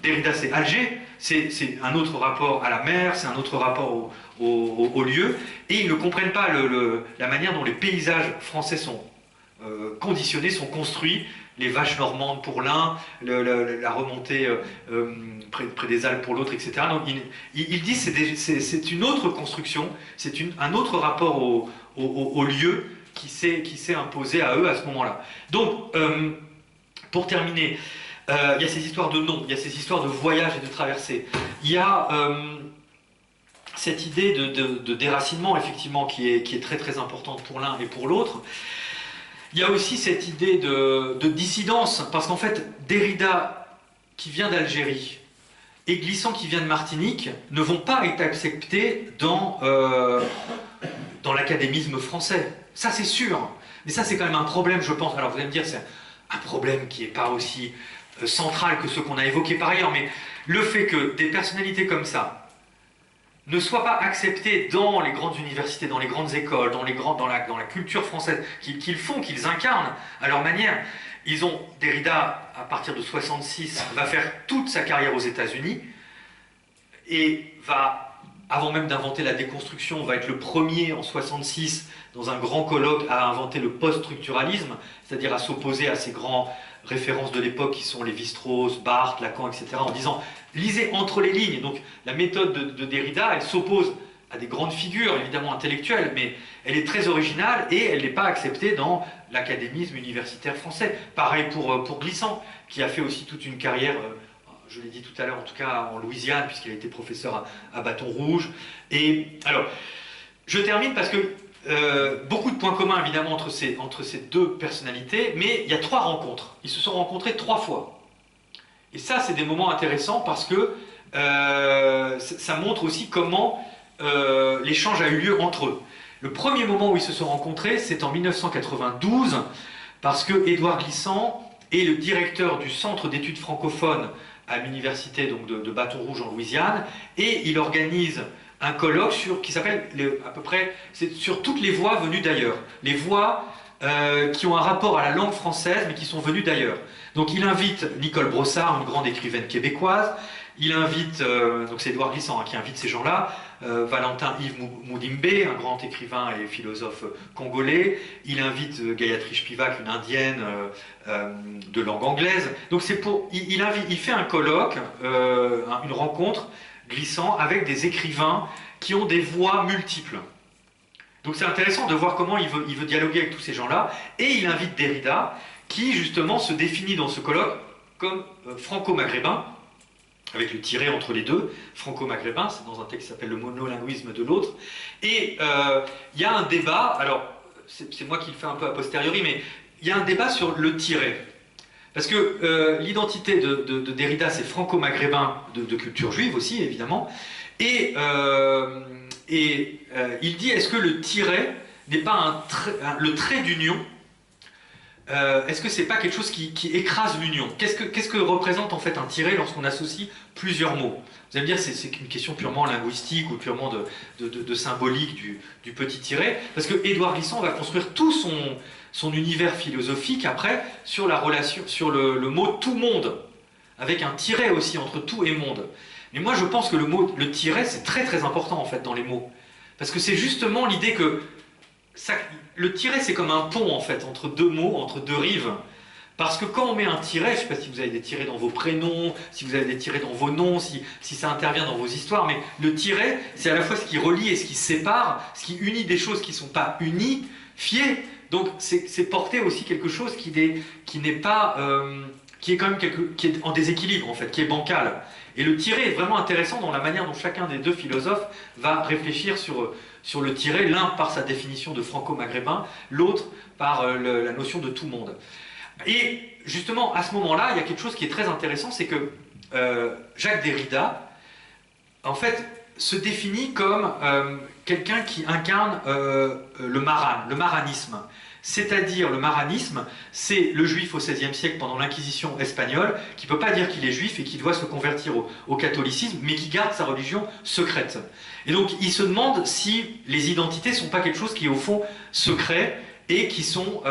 Derrida, c'est Alger, c'est un autre rapport à la mer, c'est un autre rapport au lieu, et ils ne comprennent pas la manière dont les paysages français sont conditionnés, sont construits. Les vaches normandes pour l'un, la remontée près des Alpes pour l'autre, etc. Donc il dit que c'est une autre construction, c'est un autre rapport au lieu qui s'est imposé à eux à ce moment-là. Donc, pour terminer, il y a ces histoires de noms, il y a ces histoires de voyage et de traversée. Il y a cette idée de déracinement, effectivement, qui est très très importante pour l'un et pour l'autre. Il y a aussi cette idée de dissidence, parce qu'en fait, Derrida, qui vient d'Algérie, et Glissant, qui vient de Martinique, ne vont pas être acceptés dans l'académisme français. Ça, c'est sûr. Mais ça, c'est quand même un problème, je pense. Alors, vous allez me dire, c'est un problème qui n'est pas aussi central que ceux qu'on a évoqués par ailleurs, mais le fait que des personnalités comme ça ne soient pas acceptés dans les grandes universités, dans les grandes écoles, dans la culture française, qu'ils font, qu'ils incarnent à leur manière. Derrida, à partir de 1966, va faire toute sa carrière aux États-Unis et va, avant même d'inventer la déconstruction, va être le premier en 1966 dans un grand colloque à inventer le post-structuralisme, c'est-à-dire à s'opposer à ces grands références de l'époque qui sont Lévi-Strauss, Barthes, Lacan, etc., en disant lisez entre les lignes. Donc la méthode de Derrida, elle s'oppose à des grandes figures, évidemment intellectuelles, mais elle est très originale et elle n'est pas acceptée dans l'académisme universitaire français. Pareil pour Glissant, qui a fait aussi toute une carrière, je l'ai dit tout à l'heure, en tout cas en Louisiane, puisqu'il a été professeur à Bâton Rouge. Et alors, je termine parce que beaucoup de points communs évidemment entre ces deux personnalités, mais il y a 3 rencontres. Ils se sont rencontrés 3 fois. Et ça, c'est des moments intéressants parce que ça montre aussi comment l'échange a eu lieu entre eux. Le premier moment où ils se sont rencontrés, c'est en 1992, parce que Édouard Glissant est le directeur du Centre d'études francophones à l'université donc de Bâton Rouge en Louisiane, et il organise un colloque qui s'appelle à peu près sur toutes les voix venues d'ailleurs, les voix qui ont un rapport à la langue française mais qui sont venues d'ailleurs. Donc il invite Nicole Brossard, une grande écrivaine québécoise, il invite, donc c'est Édouard Glissant qui invite ces gens-là, Valentin Yves Mudimbe, un grand écrivain et philosophe congolais, il invite Gayatri Spivak, une indienne de langue anglaise. Donc il fait un colloque, une rencontre Glissant avec des écrivains qui ont des voix multiples. Donc c'est intéressant de voir comment il veut dialoguer avec tous ces gens-là, et il invite Derrida, qui justement se définit dans ce colloque comme franco-maghrébin, avec le tiret entre les deux, franco-maghrébin, c'est dans un texte qui s'appelle Le monolinguisme de l'autre, et il y a un débat, alors c'est moi qui le fais un peu a posteriori, mais il y a un débat sur le tiret. Parce que l'identité de Derrida, c'est franco-maghrébin de culture juive aussi, évidemment, et il dit, est-ce que le tiret n'est pas le trait d'union? Est-ce que c'est pas quelque chose qui écrase l'union? Qu'est-ce que représente en fait un tiret lorsqu'on associe plusieurs mots? Vous allez me dire, c'est une question purement linguistique ou purement de symbolique du petit tiret, parce que Édouard Glissant va construire tout son univers philosophique après sur la relation, sur le mot tout monde, avec un tiret aussi entre tout et monde. Mais moi je pense que le tiret c'est très très important en fait dans les mots, parce que c'est justement l'idée que le tiret c'est comme un pont en fait entre deux mots, entre deux rives. Parce que quand on met un tiret, je ne sais pas si vous avez des tirets dans vos prénoms, si vous avez des tirets dans vos noms, si ça intervient dans vos histoires, mais le tiret, c'est à la fois ce qui relie et ce qui sépare, ce qui unit des choses qui ne sont pas unifiées. Donc c'est porter aussi quelque chose qui n'est pas, qui est quand même qui est en déséquilibre en fait, qui est bancal. Et le tiret est vraiment intéressant dans la manière dont chacun des deux philosophes va réfléchir sur le tiret, l'un par sa définition de franco-maghrébin, l'autre par la notion de tout monde. Et justement, à ce moment-là, il y a quelque chose qui est très intéressant, c'est que Jacques Derrida, en fait, se définit comme quelqu'un qui incarne le maranisme. C'est-à-dire, le maranisme, c'est le juif au XVIe siècle pendant l'Inquisition espagnole, qui ne peut pas dire qu'il est juif et qui doit se convertir au catholicisme, mais qui garde sa religion secrète. Et donc, il se demande si les identités ne sont pas quelque chose qui est au fond secret et qui sont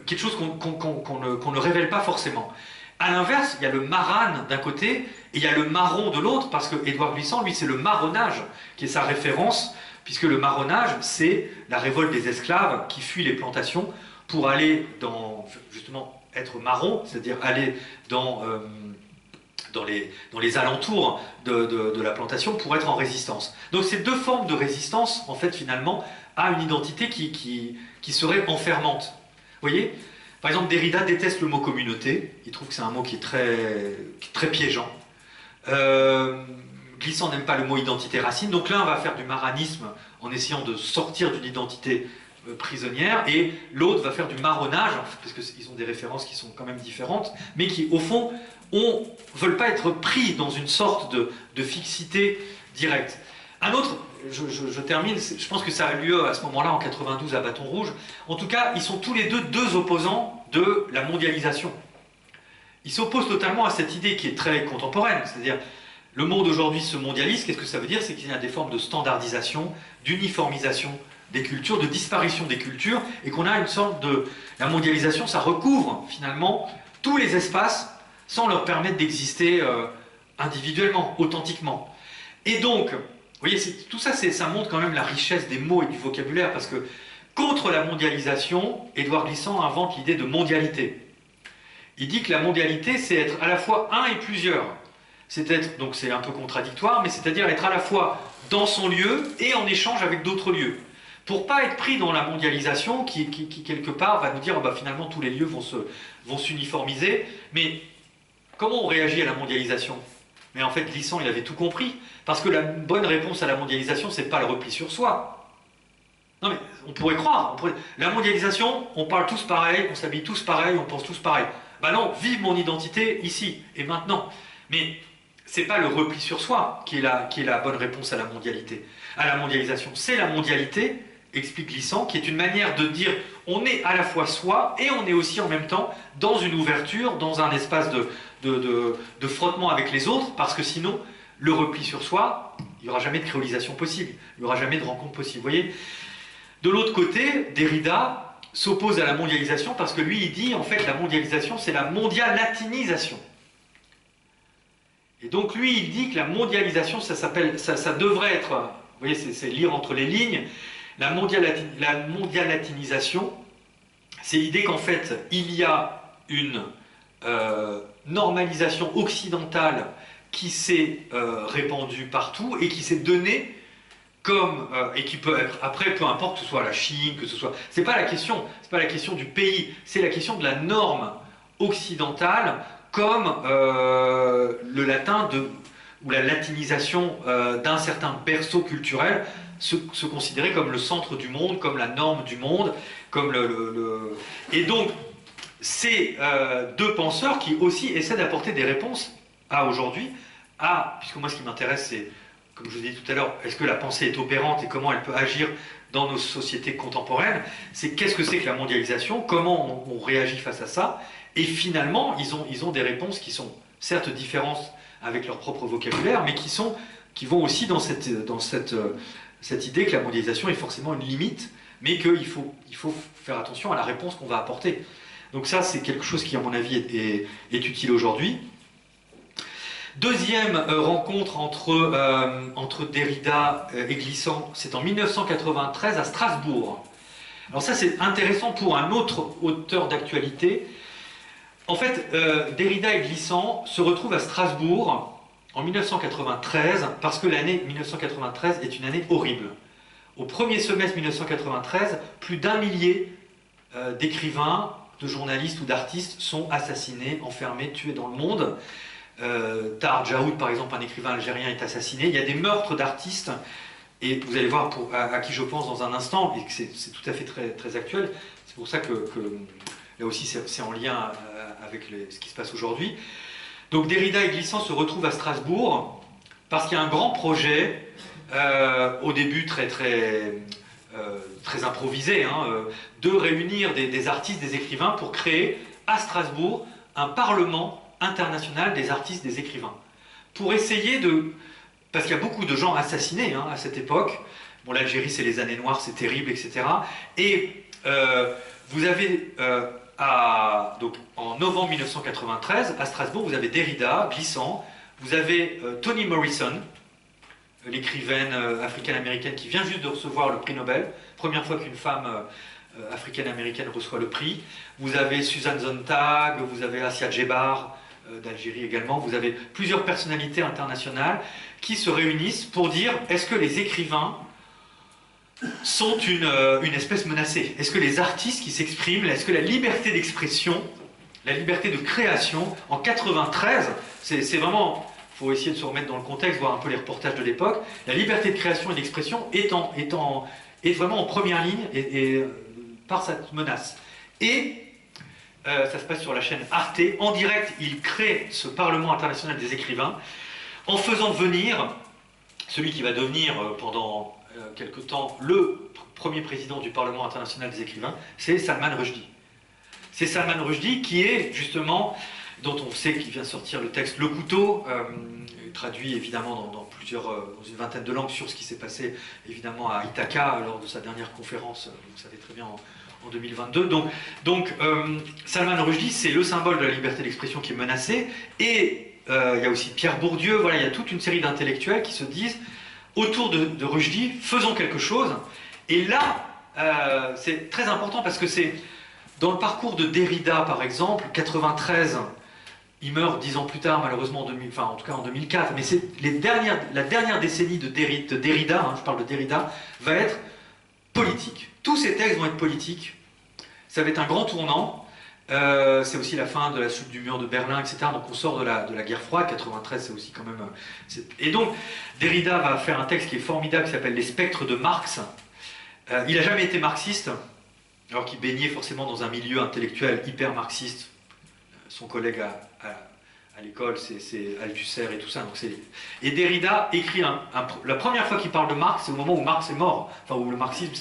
quelque chose qu'on ne révèle pas forcément. A l'inverse, il y a le marane d'un côté et il y a le marron de l'autre, parce que Édouard Glissant, lui, c'est le marronnage qui est sa référence, puisque le marronnage, c'est la révolte des esclaves qui fuient les plantations pour aller justement être marron, c'est-à-dire aller dans les alentours de la plantation pour être en résistance. Donc c'est deux formes de résistance, en fait, finalement, à une identité qui serait enfermante. Vous voyez? Par exemple, Derrida déteste le mot communauté, il trouve que c'est un mot qui est très piégeant. Glissant n'aime pas le mot identité racine, donc l'un va faire du maranisme en essayant de sortir d'une identité prisonnière, et l'autre va faire du marronnage, parce qu'ils ont des références qui sont quand même différentes, mais qui, au fond, ne veulent pas être pris dans une sorte de fixité directe. Un autre, je termine, je pense que ça a eu lieu à ce moment-là, en 92, à Bâton Rouge. En tout cas, ils sont tous les deux opposants de la mondialisation. Ils s'opposent totalement à cette idée qui est très contemporaine, c'est-à-dire le monde aujourd'hui se mondialise. Qu'est-ce que ça veut dire? C'est qu'il y a des formes de standardisation, d'uniformisation des cultures, de disparition des cultures, et qu'on a une sorte de... La mondialisation, ça recouvre finalement tous les espaces sans leur permettre d'exister individuellement, authentiquement. Et donc, vous voyez, tout ça, ça montre quand même la richesse des mots et du vocabulaire, parce que contre la mondialisation, Édouard Glissant invente l'idée de mondialité. Il dit que la mondialité, c'est être à la fois un et plusieurs. donc c'est un peu contradictoire, mais c'est-à-dire être à la fois dans son lieu et en échange avec d'autres lieux. Pour pas être pris dans la mondialisation qui quelque part va nous dire, oh bah, finalement tous les lieux vont s'uniformiser, mais comment on réagit à la mondialisation? Mais en fait, Glissant, il avait tout compris, parce que la bonne réponse à la mondialisation, c'est pas le repli sur soi. Non mais, on pourrait croire, la mondialisation, on parle tous pareil, on s'habille tous pareil, on pense tous pareil. Bah non, vive mon identité ici et maintenant. Mais c'est pas le repli sur soi qui est la bonne réponse à la mondialité, à la mondialisation. C'est la mondialité, explique Glissant, qui est une manière de dire on est à la fois soi et on est aussi en même temps dans une ouverture, dans un espace de frottement avec les autres, parce que sinon, le repli sur soi, il n'y aura jamais de créolisation possible, il n'y aura jamais de rencontre possible. Vous voyez? De l'autre côté, Derrida s'oppose à la mondialisation parce que lui, il dit en fait la mondialisation, c'est la mondialatinisation. Et donc lui, il dit que la mondialisation, ça devrait être, vous voyez, c'est lire entre les lignes, la mondialatinisation, c'est l'idée qu'en fait, il y a une normalisation occidentale qui s'est répandue partout et qui s'est donnée comme, et qui peut être, après, peu importe que ce soit la Chine, que ce soit... C'est pas la question du pays, c'est la question de la norme occidentale comme le latin ou la latinisation d'un certain berceau culturel se considérer comme le centre du monde, comme la norme du monde, comme Et donc, c'est deux penseurs qui aussi essaient d'apporter des réponses à aujourd'hui, puisque moi ce qui m'intéresse c'est, comme je vous ai dit tout à l'heure, est-ce que la pensée est opérante et comment elle peut agir dans nos sociétés contemporaines, c'est qu'est-ce que c'est que la mondialisation, comment on réagit face à ça, et finalement ils ont des réponses qui sont certes différentes avec leur propre vocabulaire, mais qui vont aussi dans cette idée que la mondialisation est forcément une limite, mais qu'il faut faire attention à la réponse qu'on va apporter. Donc ça, c'est quelque chose qui, à mon avis, est utile aujourd'hui. Deuxième rencontre entre Derrida et Glissant, c'est en 1993 à Strasbourg. Alors ça, c'est intéressant pour un autre auteur d'actualité. En fait, Derrida et Glissant se retrouvent à Strasbourg en 1993, parce que l'année 1993 est une année horrible. Au premier semestre 1993, plus d'1 millier d'écrivains, de journalistes ou d'artistes sont assassinés, enfermés, tués dans le monde. Tahar Djaoud, par exemple, un écrivain algérien, est assassiné. Il y a des meurtres d'artistes, et vous allez voir à qui je pense dans un instant, et que c'est tout à fait très actuel. C'est pour ça que là aussi c'est en lien avec ce qui se passe aujourd'hui. Donc Derrida et Glissant se retrouvent à Strasbourg parce qu'il y a un grand projet, au début très improvisé, de réunir des artistes, des écrivains pour créer à Strasbourg un parlement international des artistes, des écrivains. Pour essayer parce qu'il y a beaucoup de gens assassinés à cette époque. Bon, l'Algérie, c'est les années noires, c'est terrible, etc. Et vous avez, donc, en novembre 1993, à Strasbourg, vous avez Derrida, Glissant, vous avez Toni Morrison, l'écrivaine africaine-américaine qui vient juste de recevoir le prix Nobel, première fois qu'une femme africaine-américaine reçoit le prix. Vous avez Susan Sontag, vous avez Assia Djebar d'Algérie également, vous avez plusieurs personnalités internationales qui se réunissent pour dire est-ce que les écrivains sont une espèce menacée? Est-ce que les artistes qui s'expriment, est-ce que la liberté d'expression, la liberté de création, en 93, c'est vraiment... Il faut essayer de se remettre dans le contexte, voir un peu les reportages de l'époque. La liberté de création et d'expression est vraiment en première ligne et par cette menace. Et ça se passe sur la chaîne Arte. En direct, il crée ce Parlement international des écrivains en faisant venir celui qui va devenir pendant quelque temps le premier président du Parlement international des écrivains, c'est Salman Rushdie. C'est Salman Rushdie qui est justement... dont on sait qu'il vient sortir le texte Le Couteau, traduit évidemment dans une vingtaine de langues sur ce qui s'est passé évidemment à Ithaca lors de sa dernière conférence, vous savez très bien, en 2022. Donc Salman Rushdie, c'est le symbole de la liberté d'expression qui est menacée, et il y a aussi Pierre Bourdieu, voilà, il y a toute une série d'intellectuels qui se disent, autour de Rushdie, faisons quelque chose. Et là, c'est très important parce que c'est, dans le parcours de Derrida par exemple, 93, Il meurt 10 ans plus tard, malheureusement, enfin en tout cas en 2004, mais c'est la dernière décennie de Derrida, hein, je parle de Derrida, va être politique. Tous ces textes vont être politiques, ça va être un grand tournant, c'est aussi la fin de la chute du mur de Berlin, etc. Donc on sort de la guerre froide, 93 c'est aussi quand même... Et donc Derrida va faire un texte qui est formidable, qui s'appelle Les spectres de Marx. Il n'a jamais été marxiste, alors qu'il baignait forcément dans un milieu intellectuel hyper marxiste. Son collègue à l'école, c'est Althusser et tout ça. Donc et Derrida écrit la première fois qu'il parle de Marx, c'est au moment où Marx est mort, enfin où le marxisme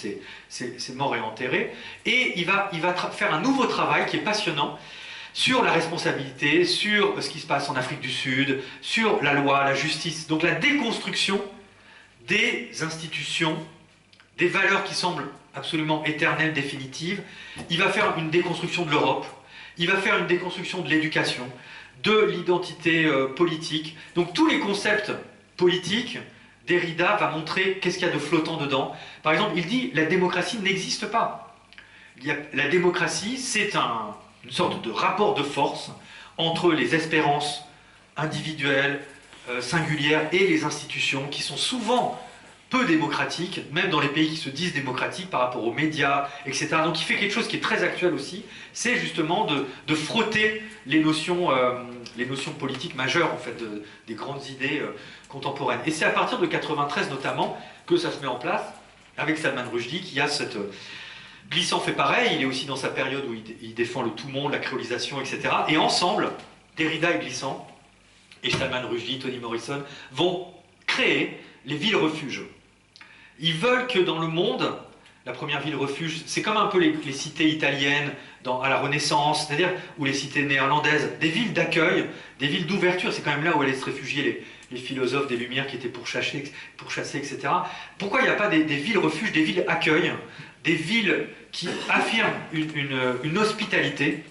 c'est mort et enterré, et il va faire un nouveau travail qui est passionnant sur la responsabilité, sur ce qui se passe en Afrique du Sud, sur la loi, la justice, donc la déconstruction des institutions, des valeurs qui semblent absolument éternelles, définitives. Il va faire une déconstruction de l'Europe. Il va faire une déconstruction de l'éducation, de l'identité politique. Donc tous les concepts politiques, Derrida va montrer qu'est-ce qu'il y a de flottant dedans. Par exemple, il dit la démocratie n'existe pas. La démocratie, c'est une sorte de rapport de force entre les espérances individuelles, singulières et les institutions qui sont souvent peu démocratique, même dans les pays qui se disent démocratiques par rapport aux médias, etc. Donc il fait quelque chose qui est très actuel aussi, c'est justement de frotter les notions politiques majeures, en fait, des grandes idées contemporaines. Et c'est à partir de 93 notamment que ça se met en place, avec Salman Rushdie, qui a cette... Glissant fait pareil, il est aussi dans sa période où il défend le tout-monde, la créolisation, etc. Et ensemble, Derrida et Glissant, et Salman Rushdie, Toni Morrison, vont créer les villes-refuges. Ils veulent que dans le monde, la première ville-refuge, c'est comme un peu les cités italiennes à la Renaissance, c'est-à-dire, ou les cités néerlandaises, des villes d'accueil, des villes d'ouverture, c'est quand même là où allaient se réfugier les philosophes des Lumières qui étaient pourchassés, etc. Pourquoi il n'y a pas des villes-refuges, des villes-accueil, des villes qui affirment une hospitalité,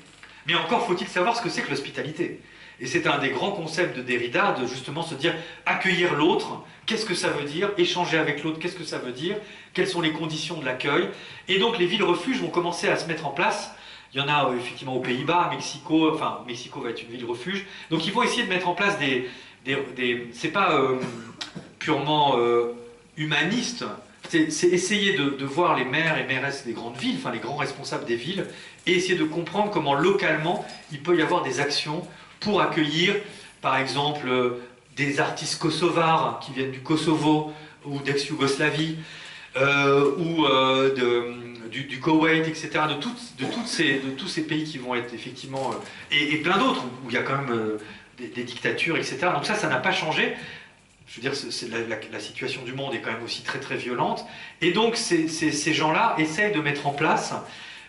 mais encore faut-il savoir ce que c'est que l'hospitalité. Et c'est un des grands concepts de Derrida, de justement se dire accueillir l'autre, qu'est-ce que ça veut dire, échanger avec l'autre, qu'est-ce que ça veut dire, quelles sont les conditions de l'accueil. Et donc les villes-refuges vont commencer à se mettre en place. Il y en a effectivement aux Pays-Bas, Mexico va être une ville-refuge. Donc ils vont essayer de mettre en place c'est pas purement humaniste, c'est essayer de voir les maires et mairesses des grandes villes, enfin les grands responsables des villes, et essayer de comprendre comment localement il peut y avoir des actions pour accueillir, par exemple, des artistes kosovars qui viennent du Kosovo ou d'ex-Yougoslavie, ou du Koweït, etc., de tous ces pays qui vont être effectivement... et plein d'autres, où il y a quand même des dictatures, etc. Donc ça n'a pas changé. Je veux dire, la situation du monde est quand même aussi très très violente. Et donc ces gens-là essayent de mettre en place,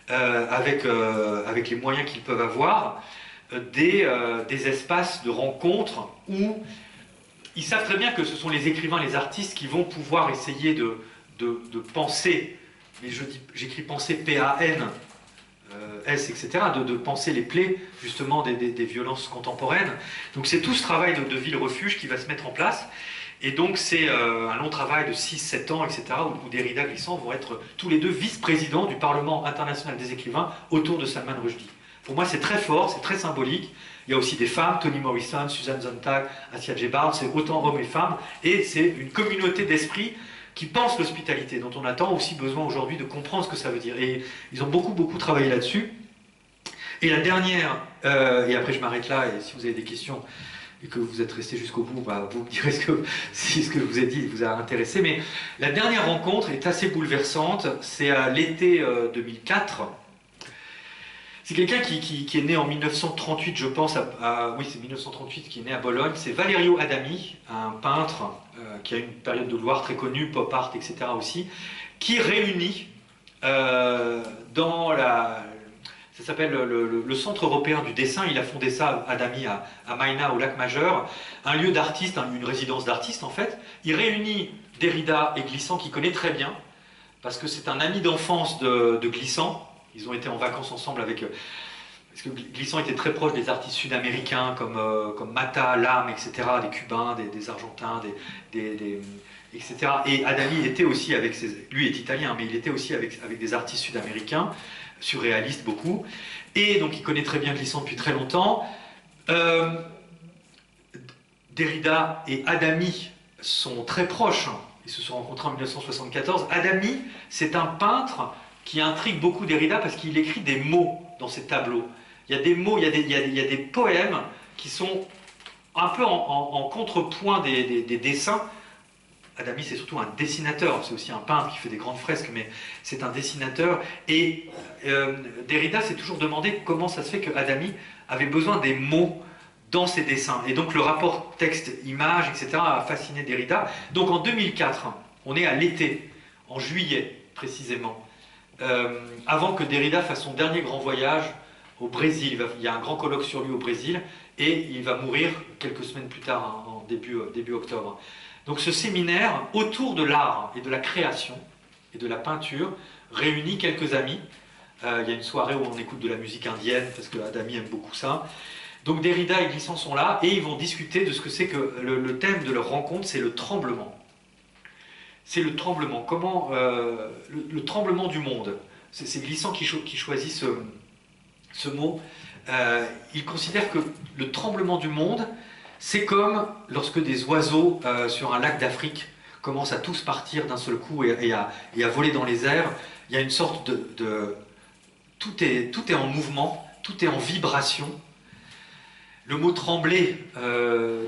avec les moyens qu'ils peuvent avoir, des espaces de rencontre où ils savent très bien que ce sont les écrivains, les artistes qui vont pouvoir essayer de penser, mais j'écris penser P-A-N, S, etc., de penser les plaies justement des violences contemporaines. Donc c'est tout ce travail de ville-refuge qui va se mettre en place. Et donc c'est un long travail de 6-7 ans, etc., où Derrida et Glissant vont être tous les deux vice-présidents du Parlement international des écrivains autour de Salman Rushdie. Pour moi c'est très fort, c'est très symbolique. Il y a aussi des femmes, Toni Morrison, Susan Sontag, Assia Gebhard, c'est autant hommes et femmes, et c'est une communauté d'esprit qui pense l'hospitalité, dont on attend aussi besoin aujourd'hui de comprendre ce que ça veut dire. Et ils ont beaucoup, beaucoup travaillé là-dessus. Et la dernière, et après je m'arrête là, et si vous avez des questions, et que vous êtes resté jusqu'au bout, bah, vous me direz si ce que je vous ai dit vous a intéressé. Mais la dernière rencontre est assez bouleversante, c'est à l'été 2004. C'est quelqu'un qui est né en 1938, je pense, oui c'est 1938, qui est né à Bologne, c'est Valerio Adami, un peintre qui a une période de gloire très connue, pop art, etc. aussi, qui réunit dans ça s'appelle le Centre européen du dessin, il a fondé ça, Adami, à Maïna, au lac Majeur, un lieu d'artistes, une résidence d'artistes en fait. Il réunit Derrida et Glissant, qu'il connaît très bien, parce que c'est un ami d'enfance de Glissant. Ils ont été en vacances ensemble avec... Parce que Glissant était très proche des artistes sud-américains comme Mata, Lam, etc., des Cubains, des Argentins, etc. Et Adami était aussi avec lui est italien, mais il était aussi avec des artistes sud-américains, surréalistes beaucoup. Et donc il connaît très bien Glissant depuis très longtemps. Euh, Derrida et Adami sont très proches. Ils se sont rencontrés en 1974. Adami, c'est un peintre qui intrigue beaucoup Derrida parce qu'il écrit des mots dans ses tableaux. Il y a des mots, il y a des poèmes qui sont un peu en contrepoint des dessins. Adami, c'est surtout un dessinateur, c'est aussi un peintre qui fait des grandes fresques, mais c'est un dessinateur. Et Derrida s'est toujours demandé comment ça se fait que Adami avait besoin des mots dans ses dessins. Et donc le rapport texte-image, etc. a fasciné Derrida. Donc en 2004, on est à l'été, en juillet précisément, avant que Derrida fasse son dernier grand voyage au Brésil. Il y a un grand colloque sur lui au Brésil, et il va mourir quelques semaines plus tard, en début octobre. Donc ce séminaire autour de l'art et de la création et de la peinture réunit quelques amis. Il y a une soirée où on écoute de la musique indienne, parce que Adami aime beaucoup ça. Donc Derrida et Glissant sont là, et ils vont discuter de ce que c'est que le thème de leur rencontre, c'est le tremblement. C'est le tremblement. Comment le tremblement du monde. C'est Glissant qui choisit ce mot. Il considère que le tremblement du monde, c'est comme lorsque des oiseaux sur un lac d'Afrique commencent à tous partir d'un seul coup et à voler dans les airs. Il y a une sorte de tout est en mouvement, tout est en vibration. Le mot trembler,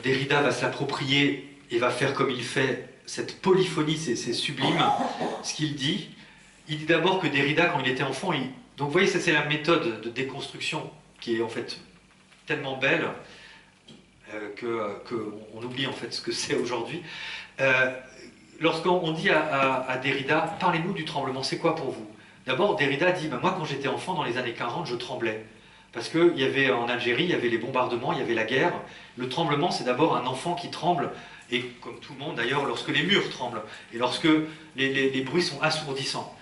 Derrida va se l'approprier et va faire comme il fait cette polyphonie, c'est sublime ce qu'il dit. Il dit d'abord que Derrida, quand il était enfant, donc vous voyez, ça c'est la méthode de déconstruction qui est en fait tellement belle qu'on oublie en fait ce que c'est aujourd'hui. Lorsqu'on dit à Derrida, parlez-nous du tremblement, c'est quoi pour vous? D'abord, Derrida dit, moi quand j'étais enfant dans les années 40, je tremblais. Parce qu'il y avait en Algérie, il y avait les bombardements, il y avait la guerre. Le tremblement, c'est d'abord un enfant qui tremble, et comme tout le monde d'ailleurs, lorsque les murs tremblent, et lorsque les bruits sont assourdissants.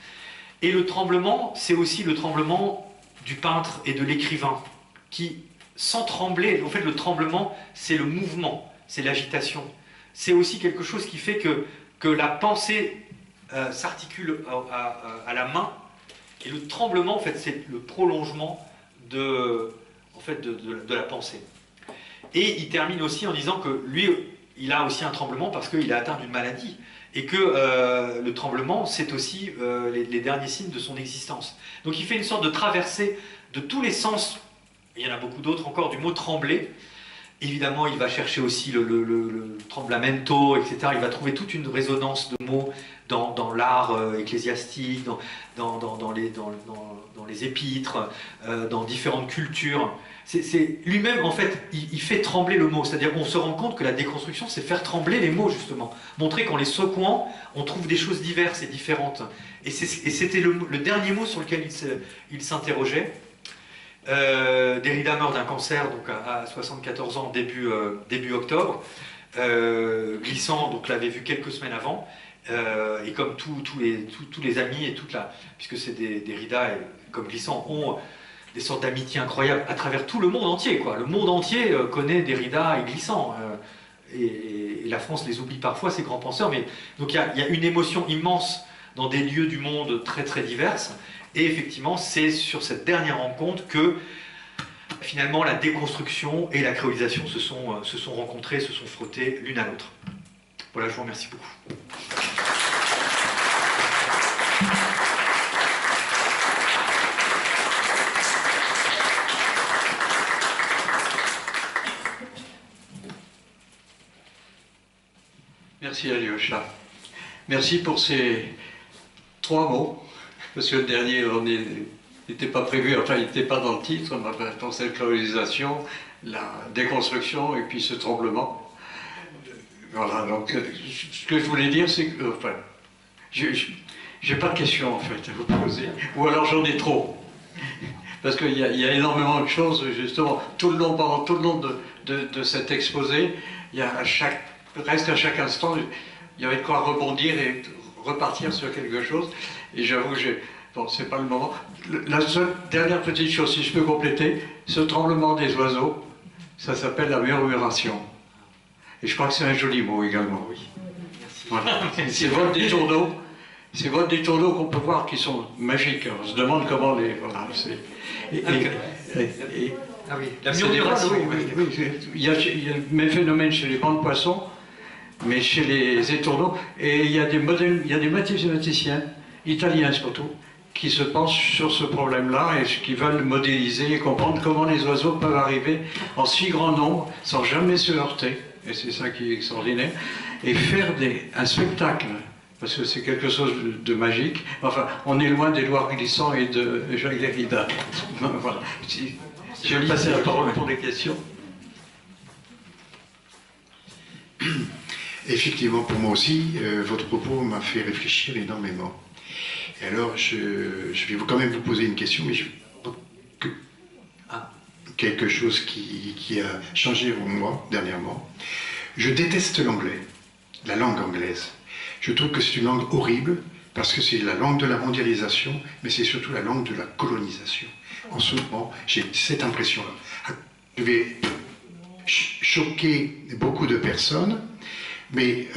Et le tremblement, c'est aussi le tremblement du peintre et de l'écrivain, qui, sans trembler, en fait le tremblement, c'est le mouvement, c'est l'agitation. C'est aussi quelque chose qui fait que la pensée s'articule à la main, et le tremblement, en fait, c'est le prolongement de la pensée. Et il termine aussi en disant que lui, il a aussi un tremblement parce qu'il est atteint d'une maladie, et que le tremblement, c'est aussi les derniers signes de son existence. Donc il fait une sorte de traversée de tous les sens, il y en a beaucoup d'autres encore, du mot trembler. Évidemment, il va chercher aussi le tremblamento, etc. Il va trouver toute une résonance de mots dans l'art ecclésiastique, dans les épîtres, dans différentes cultures. Lui-même, en fait, il fait trembler le mot. C'est-à-dire qu'on se rend compte que la déconstruction, c'est faire trembler les mots, justement. Montrer qu'en les secouant, on trouve des choses diverses et différentes. Et c'était le dernier mot sur lequel il s'interrogeait. Derrida meurt d'un cancer donc à 74 ans début octobre. Glissant donc l'avait vu quelques semaines avant, et comme tous les amis et puisque c'est Derrida et comme Glissant ont des sortes d'amitié incroyables à travers tout le monde entier, quoi. Le monde entier connaît Derrida et Glissant, et la France les oublie parfois, ces grands penseurs, mais donc il y a une émotion immense dans des lieux du monde très très diverses. Et effectivement, c'est sur cette dernière rencontre que finalement la déconstruction et la créolisation se sont rencontrées, se sont frottées l'une à l'autre. Voilà, je vous remercie beaucoup. Merci Alyosha. Merci pour ces 3 mots. Parce que le dernier, n'était pas prévu, enfin il n'était pas dans le titre, dans cette créolisation, la déconstruction et puis ce tremblement. Voilà, donc ce que je voulais dire, c'est que, enfin, j'ai pas de questions en fait à vous poser, ou alors j'en ai trop. Parce qu'il y a énormément de choses, justement, pendant tout le long de cet exposé, il y a presque à chaque instant, il y avait de quoi rebondir et repartir sur quelque chose. Et j'avoue que bon, c'est pas le moment. La seule dernière petite chose, si je peux compléter, ce tremblement des oiseaux, ça s'appelle la murmuration. Et je crois que c'est un joli mot également, oui. Voilà. Ces vols des tourneaux, qu'on peut voir qui sont magiques. On se demande comment les... Voilà, Ah oui, la C'est des murmuration. bandes, oui. Il y a le même phénomène chez les bancs de poissons, mais chez les étourneaux. Et il y a des mathématiciens, italiens surtout, qui se penchent sur ce problème-là et qui veulent modéliser et comprendre comment les oiseaux peuvent arriver en si grand nombre sans jamais se heurter, et c'est ça qui est extraordinaire, et faire un spectacle, parce que c'est quelque chose de magique. Enfin, on est loin d'Édouard Glissant et de Jacques Derrida. Voilà. Je vais passer la parole pour les questions. Effectivement, pour moi aussi, votre propos m'a fait réfléchir énormément. Et alors, je vais quand même vous poser une question, mais quelque chose qui a changé en moi dernièrement. Je déteste l'anglais, la langue anglaise. Je trouve que c'est une langue horrible, parce que c'est la langue de la mondialisation, mais c'est surtout la langue de la colonisation. En ce moment, j'ai cette impression-là. Je vais choquer beaucoup de personnes, mais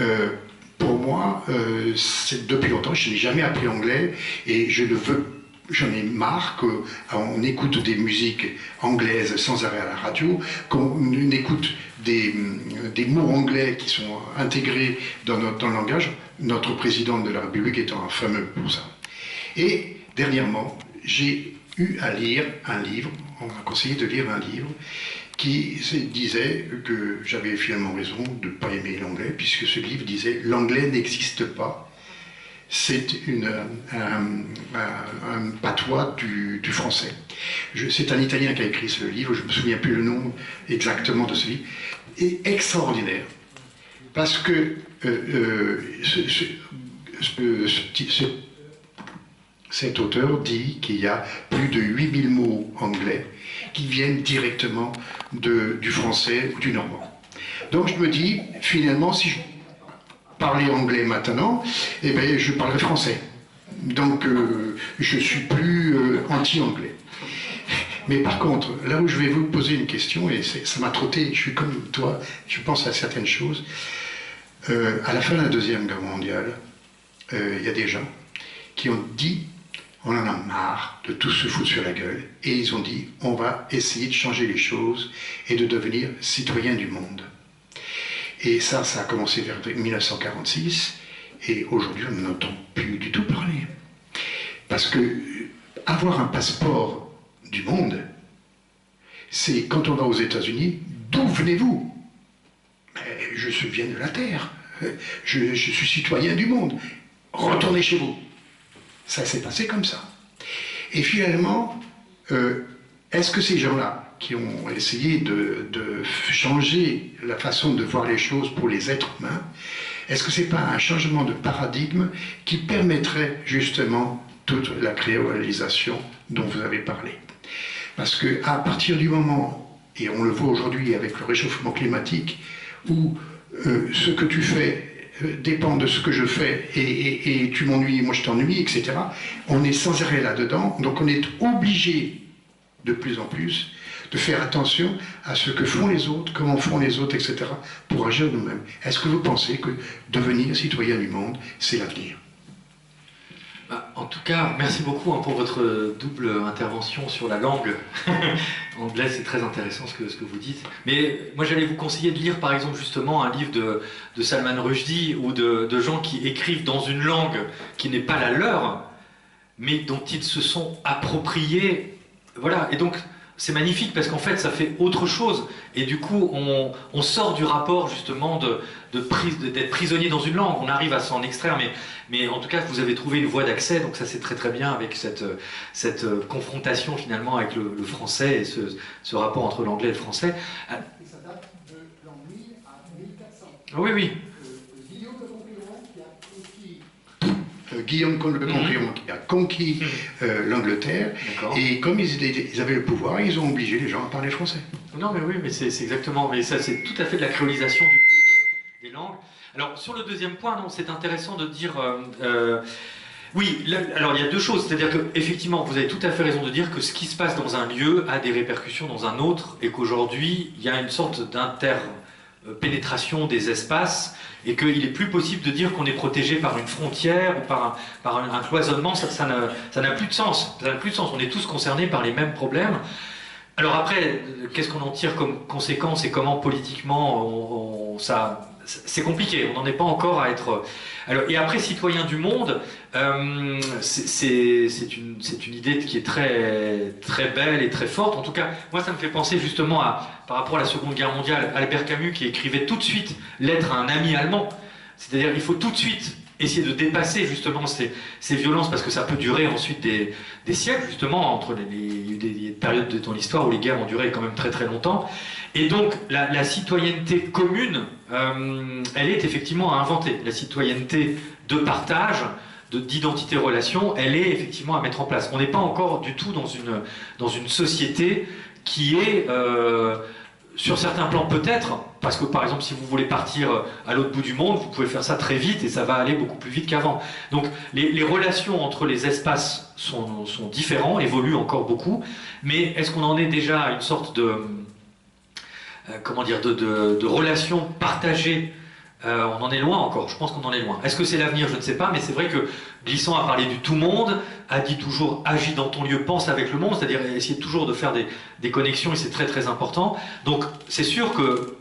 pour moi, depuis longtemps, je n'ai jamais appris l'anglais et j'en ai marre qu'on écoute des musiques anglaises sans arrêt à la radio, qu'on écoute des mots anglais qui sont intégrés dans le langage, notre président de la République étant un fameux pour ça. Et dernièrement, j'ai eu à lire un livre, on m'a conseillé de lire un livre qui disait que j'avais finalement raison de ne pas aimer l'anglais, puisque ce livre disait « L'anglais n'existe pas, c'est un patois du français ». C'est un Italien qui a écrit ce livre, je ne me souviens plus le nom exactement de ce livre, et extraordinaire, parce que cet auteur dit qu'il y a plus de 8000 mots anglais qui viennent directement du français ou du normand. Donc je me dis, finalement, si je parlais anglais maintenant, eh bien, je parlerai français. Donc je suis plus anti-anglais. Mais par contre, là où je vais vous poser une question, et ça m'a trotté, je suis comme toi, je pense à certaines choses. À la fin de la Deuxième Guerre mondiale, il y a des gens qui ont dit on en a marre de tous se foutre sur la gueule, et ils ont dit on va essayer de changer les choses et de devenir citoyens du monde. Et ça a commencé vers 1946, et aujourd'hui on n'en entend plus du tout parler. Parce que avoir un passeport du monde, c'est quand on va aux États-Unis, d'où venez-vous? Je viens de la Terre, je suis citoyen du monde, retournez chez vous. Ça s'est passé comme ça. Et finalement, est-ce que ces gens-là, qui ont essayé de changer la façon de voir les choses pour les êtres humains, est-ce que ce n'est pas un changement de paradigme qui permettrait justement toute la créolisation dont vous avez parlé? Parce qu'à partir du moment, et on le voit aujourd'hui avec le réchauffement climatique, où ce que tu fais dépend de ce que je fais, et tu m'ennuies, moi je t'ennuie, etc. On est sans arrêt là-dedans, donc on est obligé de plus en plus de faire attention à ce que font les autres, comment font les autres, etc., pour agir nous-mêmes. Est-ce que vous pensez que devenir citoyen du monde, c'est l'avenir? En tout cas, merci beaucoup pour votre double intervention sur la langue anglaise. C'est très intéressant ce que vous dites. Mais moi, j'allais vous conseiller de lire, par exemple, justement, un livre de Salman Rushdie ou de gens qui écrivent dans une langue qui n'est pas la leur, mais dont ils se sont appropriés. Voilà. Et donc, c'est magnifique parce qu'en fait, ça fait autre chose. Et du coup, on sort du rapport, justement, d'être prisonnier dans une langue. On arrive à s'en extraire, mais en tout cas, vous avez trouvé une voie d'accès, donc ça c'est très très bien avec cette confrontation finalement avec le français et ce rapport entre l'anglais et le français. Et ça date de l'an 1000 à 1400. Oui, oui. Guillaume le Conquérant qui a conquis l'Angleterre, et comme ils avaient le pouvoir, ils ont obligé les gens à parler français. Non, mais oui, mais c'est exactement, mais ça c'est tout à fait de la créolisation du coup des langues. Alors sur le deuxième point, non, c'est intéressant de dire, oui, là, alors il y a deux choses, c'est-à-dire qu'effectivement vous avez tout à fait raison de dire que ce qui se passe dans un lieu a des répercussions dans un autre, et qu'aujourd'hui il y a une sorte d'interpénétration des espaces, et qu'il n'est plus possible de dire qu'on est protégé par une frontière ou par un cloisonnement. Ça n'a plus de sens. Ça n'a plus de sens. On est tous concernés par les mêmes problèmes. Alors après, qu'est-ce qu'on en tire comme conséquence et comment politiquement ça... C'est compliqué, on n'en est pas encore à être... Alors, et après, citoyen du monde, c'est une idée qui est très, très belle et très forte. En tout cas, moi, ça me fait penser justement par rapport à la Seconde Guerre mondiale, Albert Camus qui écrivait tout de suite Lettre à un ami allemand. C'est-à-dire, il faut tout de suite essayer de dépasser justement ces violences, parce que ça peut durer ensuite des siècles, justement, entre il y a eu des périodes dans l'histoire où les guerres ont duré quand même très très longtemps. Et donc, la citoyenneté commune, elle est effectivement à inventer. La citoyenneté de partage, d'identité-relation, elle est effectivement à mettre en place. On n'est pas encore du tout dans une société qui est... sur certains plans peut-être, parce que par exemple si vous voulez partir à l'autre bout du monde, vous pouvez faire ça très vite et ça va aller beaucoup plus vite qu'avant. Donc les relations entre les espaces sont différents, évoluent encore beaucoup, mais est-ce qu'on en est déjà à une sorte de de relation partagée? On en est loin encore, je pense qu'on en est loin. Est-ce que c'est l'avenir? Je ne sais pas, mais c'est vrai que Glissant a parlé du tout monde, a dit toujours agis dans ton lieu, pense avec le monde, c'est-à-dire essayer toujours de faire des connexions, et c'est très très important. Donc c'est sûr que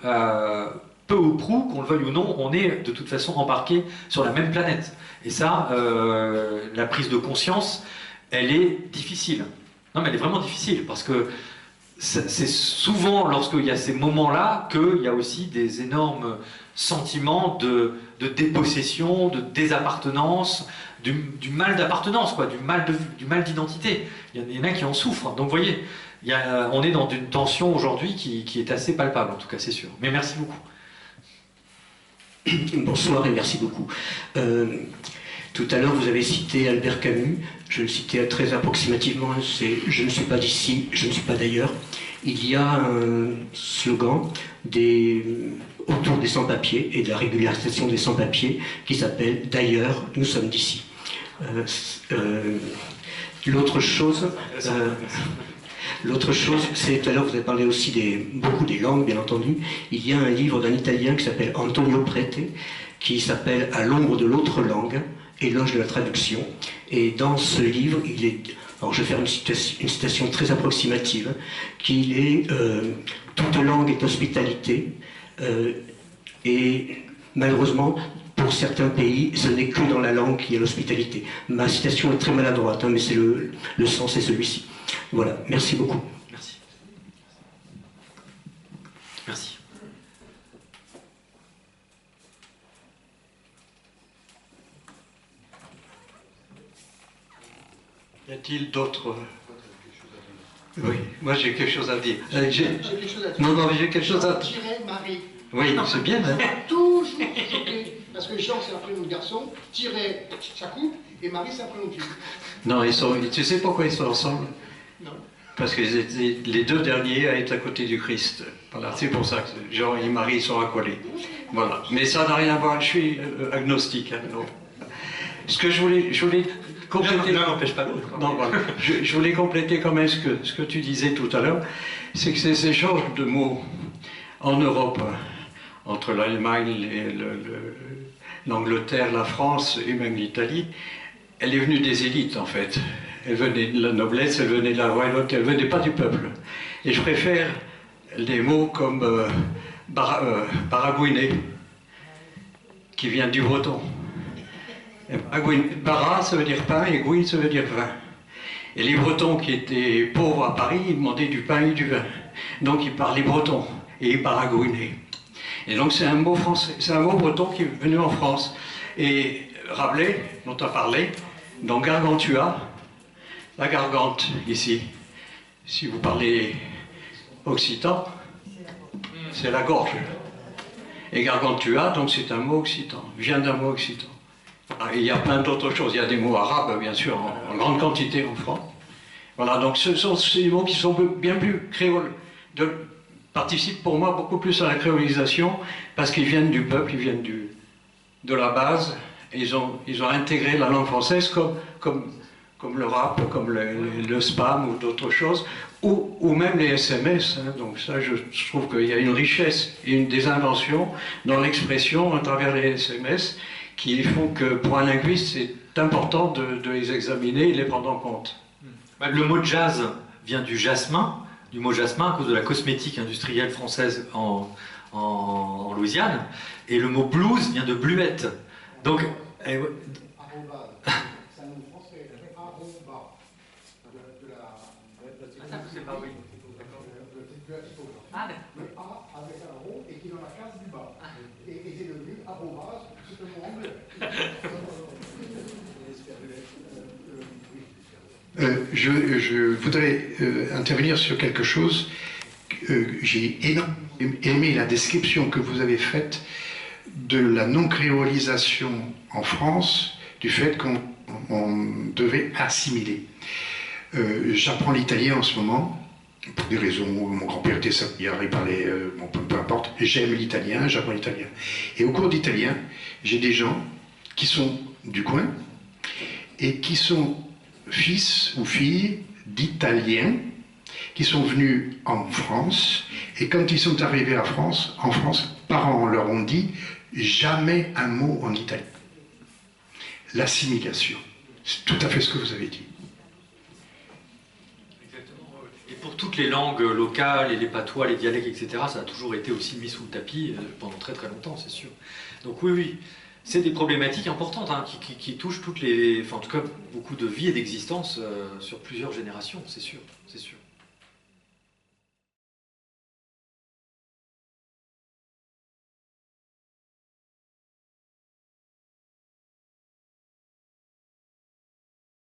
peu ou prou, qu'on le veuille ou non, on est de toute façon embarqué sur la même planète. Et ça, la prise de conscience, elle est difficile. Non mais elle est vraiment difficile, parce que c'est souvent lorsqu'il y a ces moments-là qu'il y a aussi des énormes sentiments de dépossession, de désappartenance, du mal d'appartenance, quoi, du mal d'identité. Il y en a qui en souffrent. Donc vous voyez, on est dans une tension aujourd'hui qui est assez palpable, en tout cas, c'est sûr. Mais merci beaucoup. Bonsoir et merci beaucoup. Tout à l'heure, vous avez cité Albert Camus. Je le citais très approximativement. C'est « Je ne suis pas d'ici, je ne suis pas d'ailleurs ». Il y a un slogan autour des sans-papiers et de la régularisation des sans-papiers qui s'appelle « D'ailleurs, nous sommes d'ici ». L'autre chose, c'est, tout à l'heure vous avez parlé aussi beaucoup des langues, bien entendu. Il y a un livre d'un Italien qui s'appelle Antonio Prete, qui s'appelle « À l'ombre de l'autre langue », éloge de la traduction. Et dans ce livre, alors je vais faire une citation très approximative, qu'il est « Toute langue est hospitalité et malheureusement, pour certains pays, ce n'est que dans la langue qu'il y a l'hospitalité. » Ma citation est très maladroite, mais c'est le sens est celui-ci. Voilà, merci beaucoup. Merci. Merci. Y a-t-il d'autres... Oui, moi j'ai quelque chose à dire. J'ai quelque chose à dire. Non, j'ai quelque chose à dire. Tiret Marie. Oui, c'est bien. Hein. Toujours choqué, parce que Jean c'est un prénom de garçon, Tiret ça coupe, et Marie c'est un prénom de fille. Non, tu sais pourquoi ils sont ensemble? Non. Parce que les deux derniers à être à côté du Christ. Voilà, c'est pour ça que Jean et Marie sont accolés. Voilà. Mais ça n'a rien à voir, je suis agnostique. Hein, non. Ce que je voulais compléter... L'un n'empêche pas l'autre. Non, voilà. Je voulais compléter quand même ce que tu disais tout à l'heure, c'est que ces échanges de mots en Europe, entre l'Allemagne, l'Angleterre, la France et même l'Italie, elle est venue des élites en fait. Elle venait de la noblesse, elle venait de la royauté, elle venait pas du peuple. Et je préfère des mots comme baragouiner, qui vient du breton. Bara, ça veut dire pain, et gouine, ça veut dire vin. Et les Bretons qui étaient pauvres à Paris, ils demandaient du pain et du vin. Donc ils parlaient breton, et ils baragouinaient. Et donc c'est un mot français, c'est un mot breton qui est venu en France. Et Rabelais, dont on a parlé, dans Gargantua, la gargante ici, si vous parlez occitan, c'est la gorge. Et Gargantua, donc c'est un mot occitan, vient d'un mot occitan. Et il y a plein d'autres choses, il y a des mots arabes bien sûr, en grande quantité en France. Voilà, donc ce sont ces mots qui sont bien plus créoles, participent pour moi beaucoup plus à la créolisation, parce qu'ils viennent du peuple, ils viennent de la base, et ils ont intégré la langue française comme le rap, comme le spam ou d'autres choses, ou même les SMS. Hein. Donc ça, je trouve qu'il y a une richesse et des inventions dans l'expression à travers les SMS qui font que pour un linguiste, c'est important de les examiner et de les prendre en compte. Le mot jazz vient du jasmin, du mot jasmin à cause de la cosmétique industrielle française en Louisiane. Et le mot blues vient de bluette. Donc, Arroba. C'est un nom français. Arroba. ça, je sais pas, oui. Ah, d'accord. Le A avec un rond et qui est dans la case du bas. Et c'est devenu arrobase, c'est un mot anglais. Je voudrais intervenir sur quelque chose. J'ai aimé la description que vous avez faite de la non-créolisation en France, du fait qu'on devait assimiler. J'apprends l'italien en ce moment, pour des raisons, mon grand-père était savoyard, il parlait, bon, peu importe, j'aime l'italien, j'apprends l'italien. Et au cours d'italien, j'ai des gens qui sont du coin et qui sont fils ou filles d'Italiens qui sont venus en France, et quand ils sont arrivés en France, parents leur ont dit jamais un mot en italien. L'assimilation, c'est tout à fait ce que vous avez dit. Exactement. Et pour toutes les langues locales, et les patois, les dialectes, etc., ça a toujours été aussi mis sous le tapis pendant très très longtemps, c'est sûr. Donc oui, oui. C'est des problématiques importantes hein, qui touchent toutes les, enfin, en tout cas beaucoup de vie et d'existence sur plusieurs générations, c'est sûr, c'est sûr.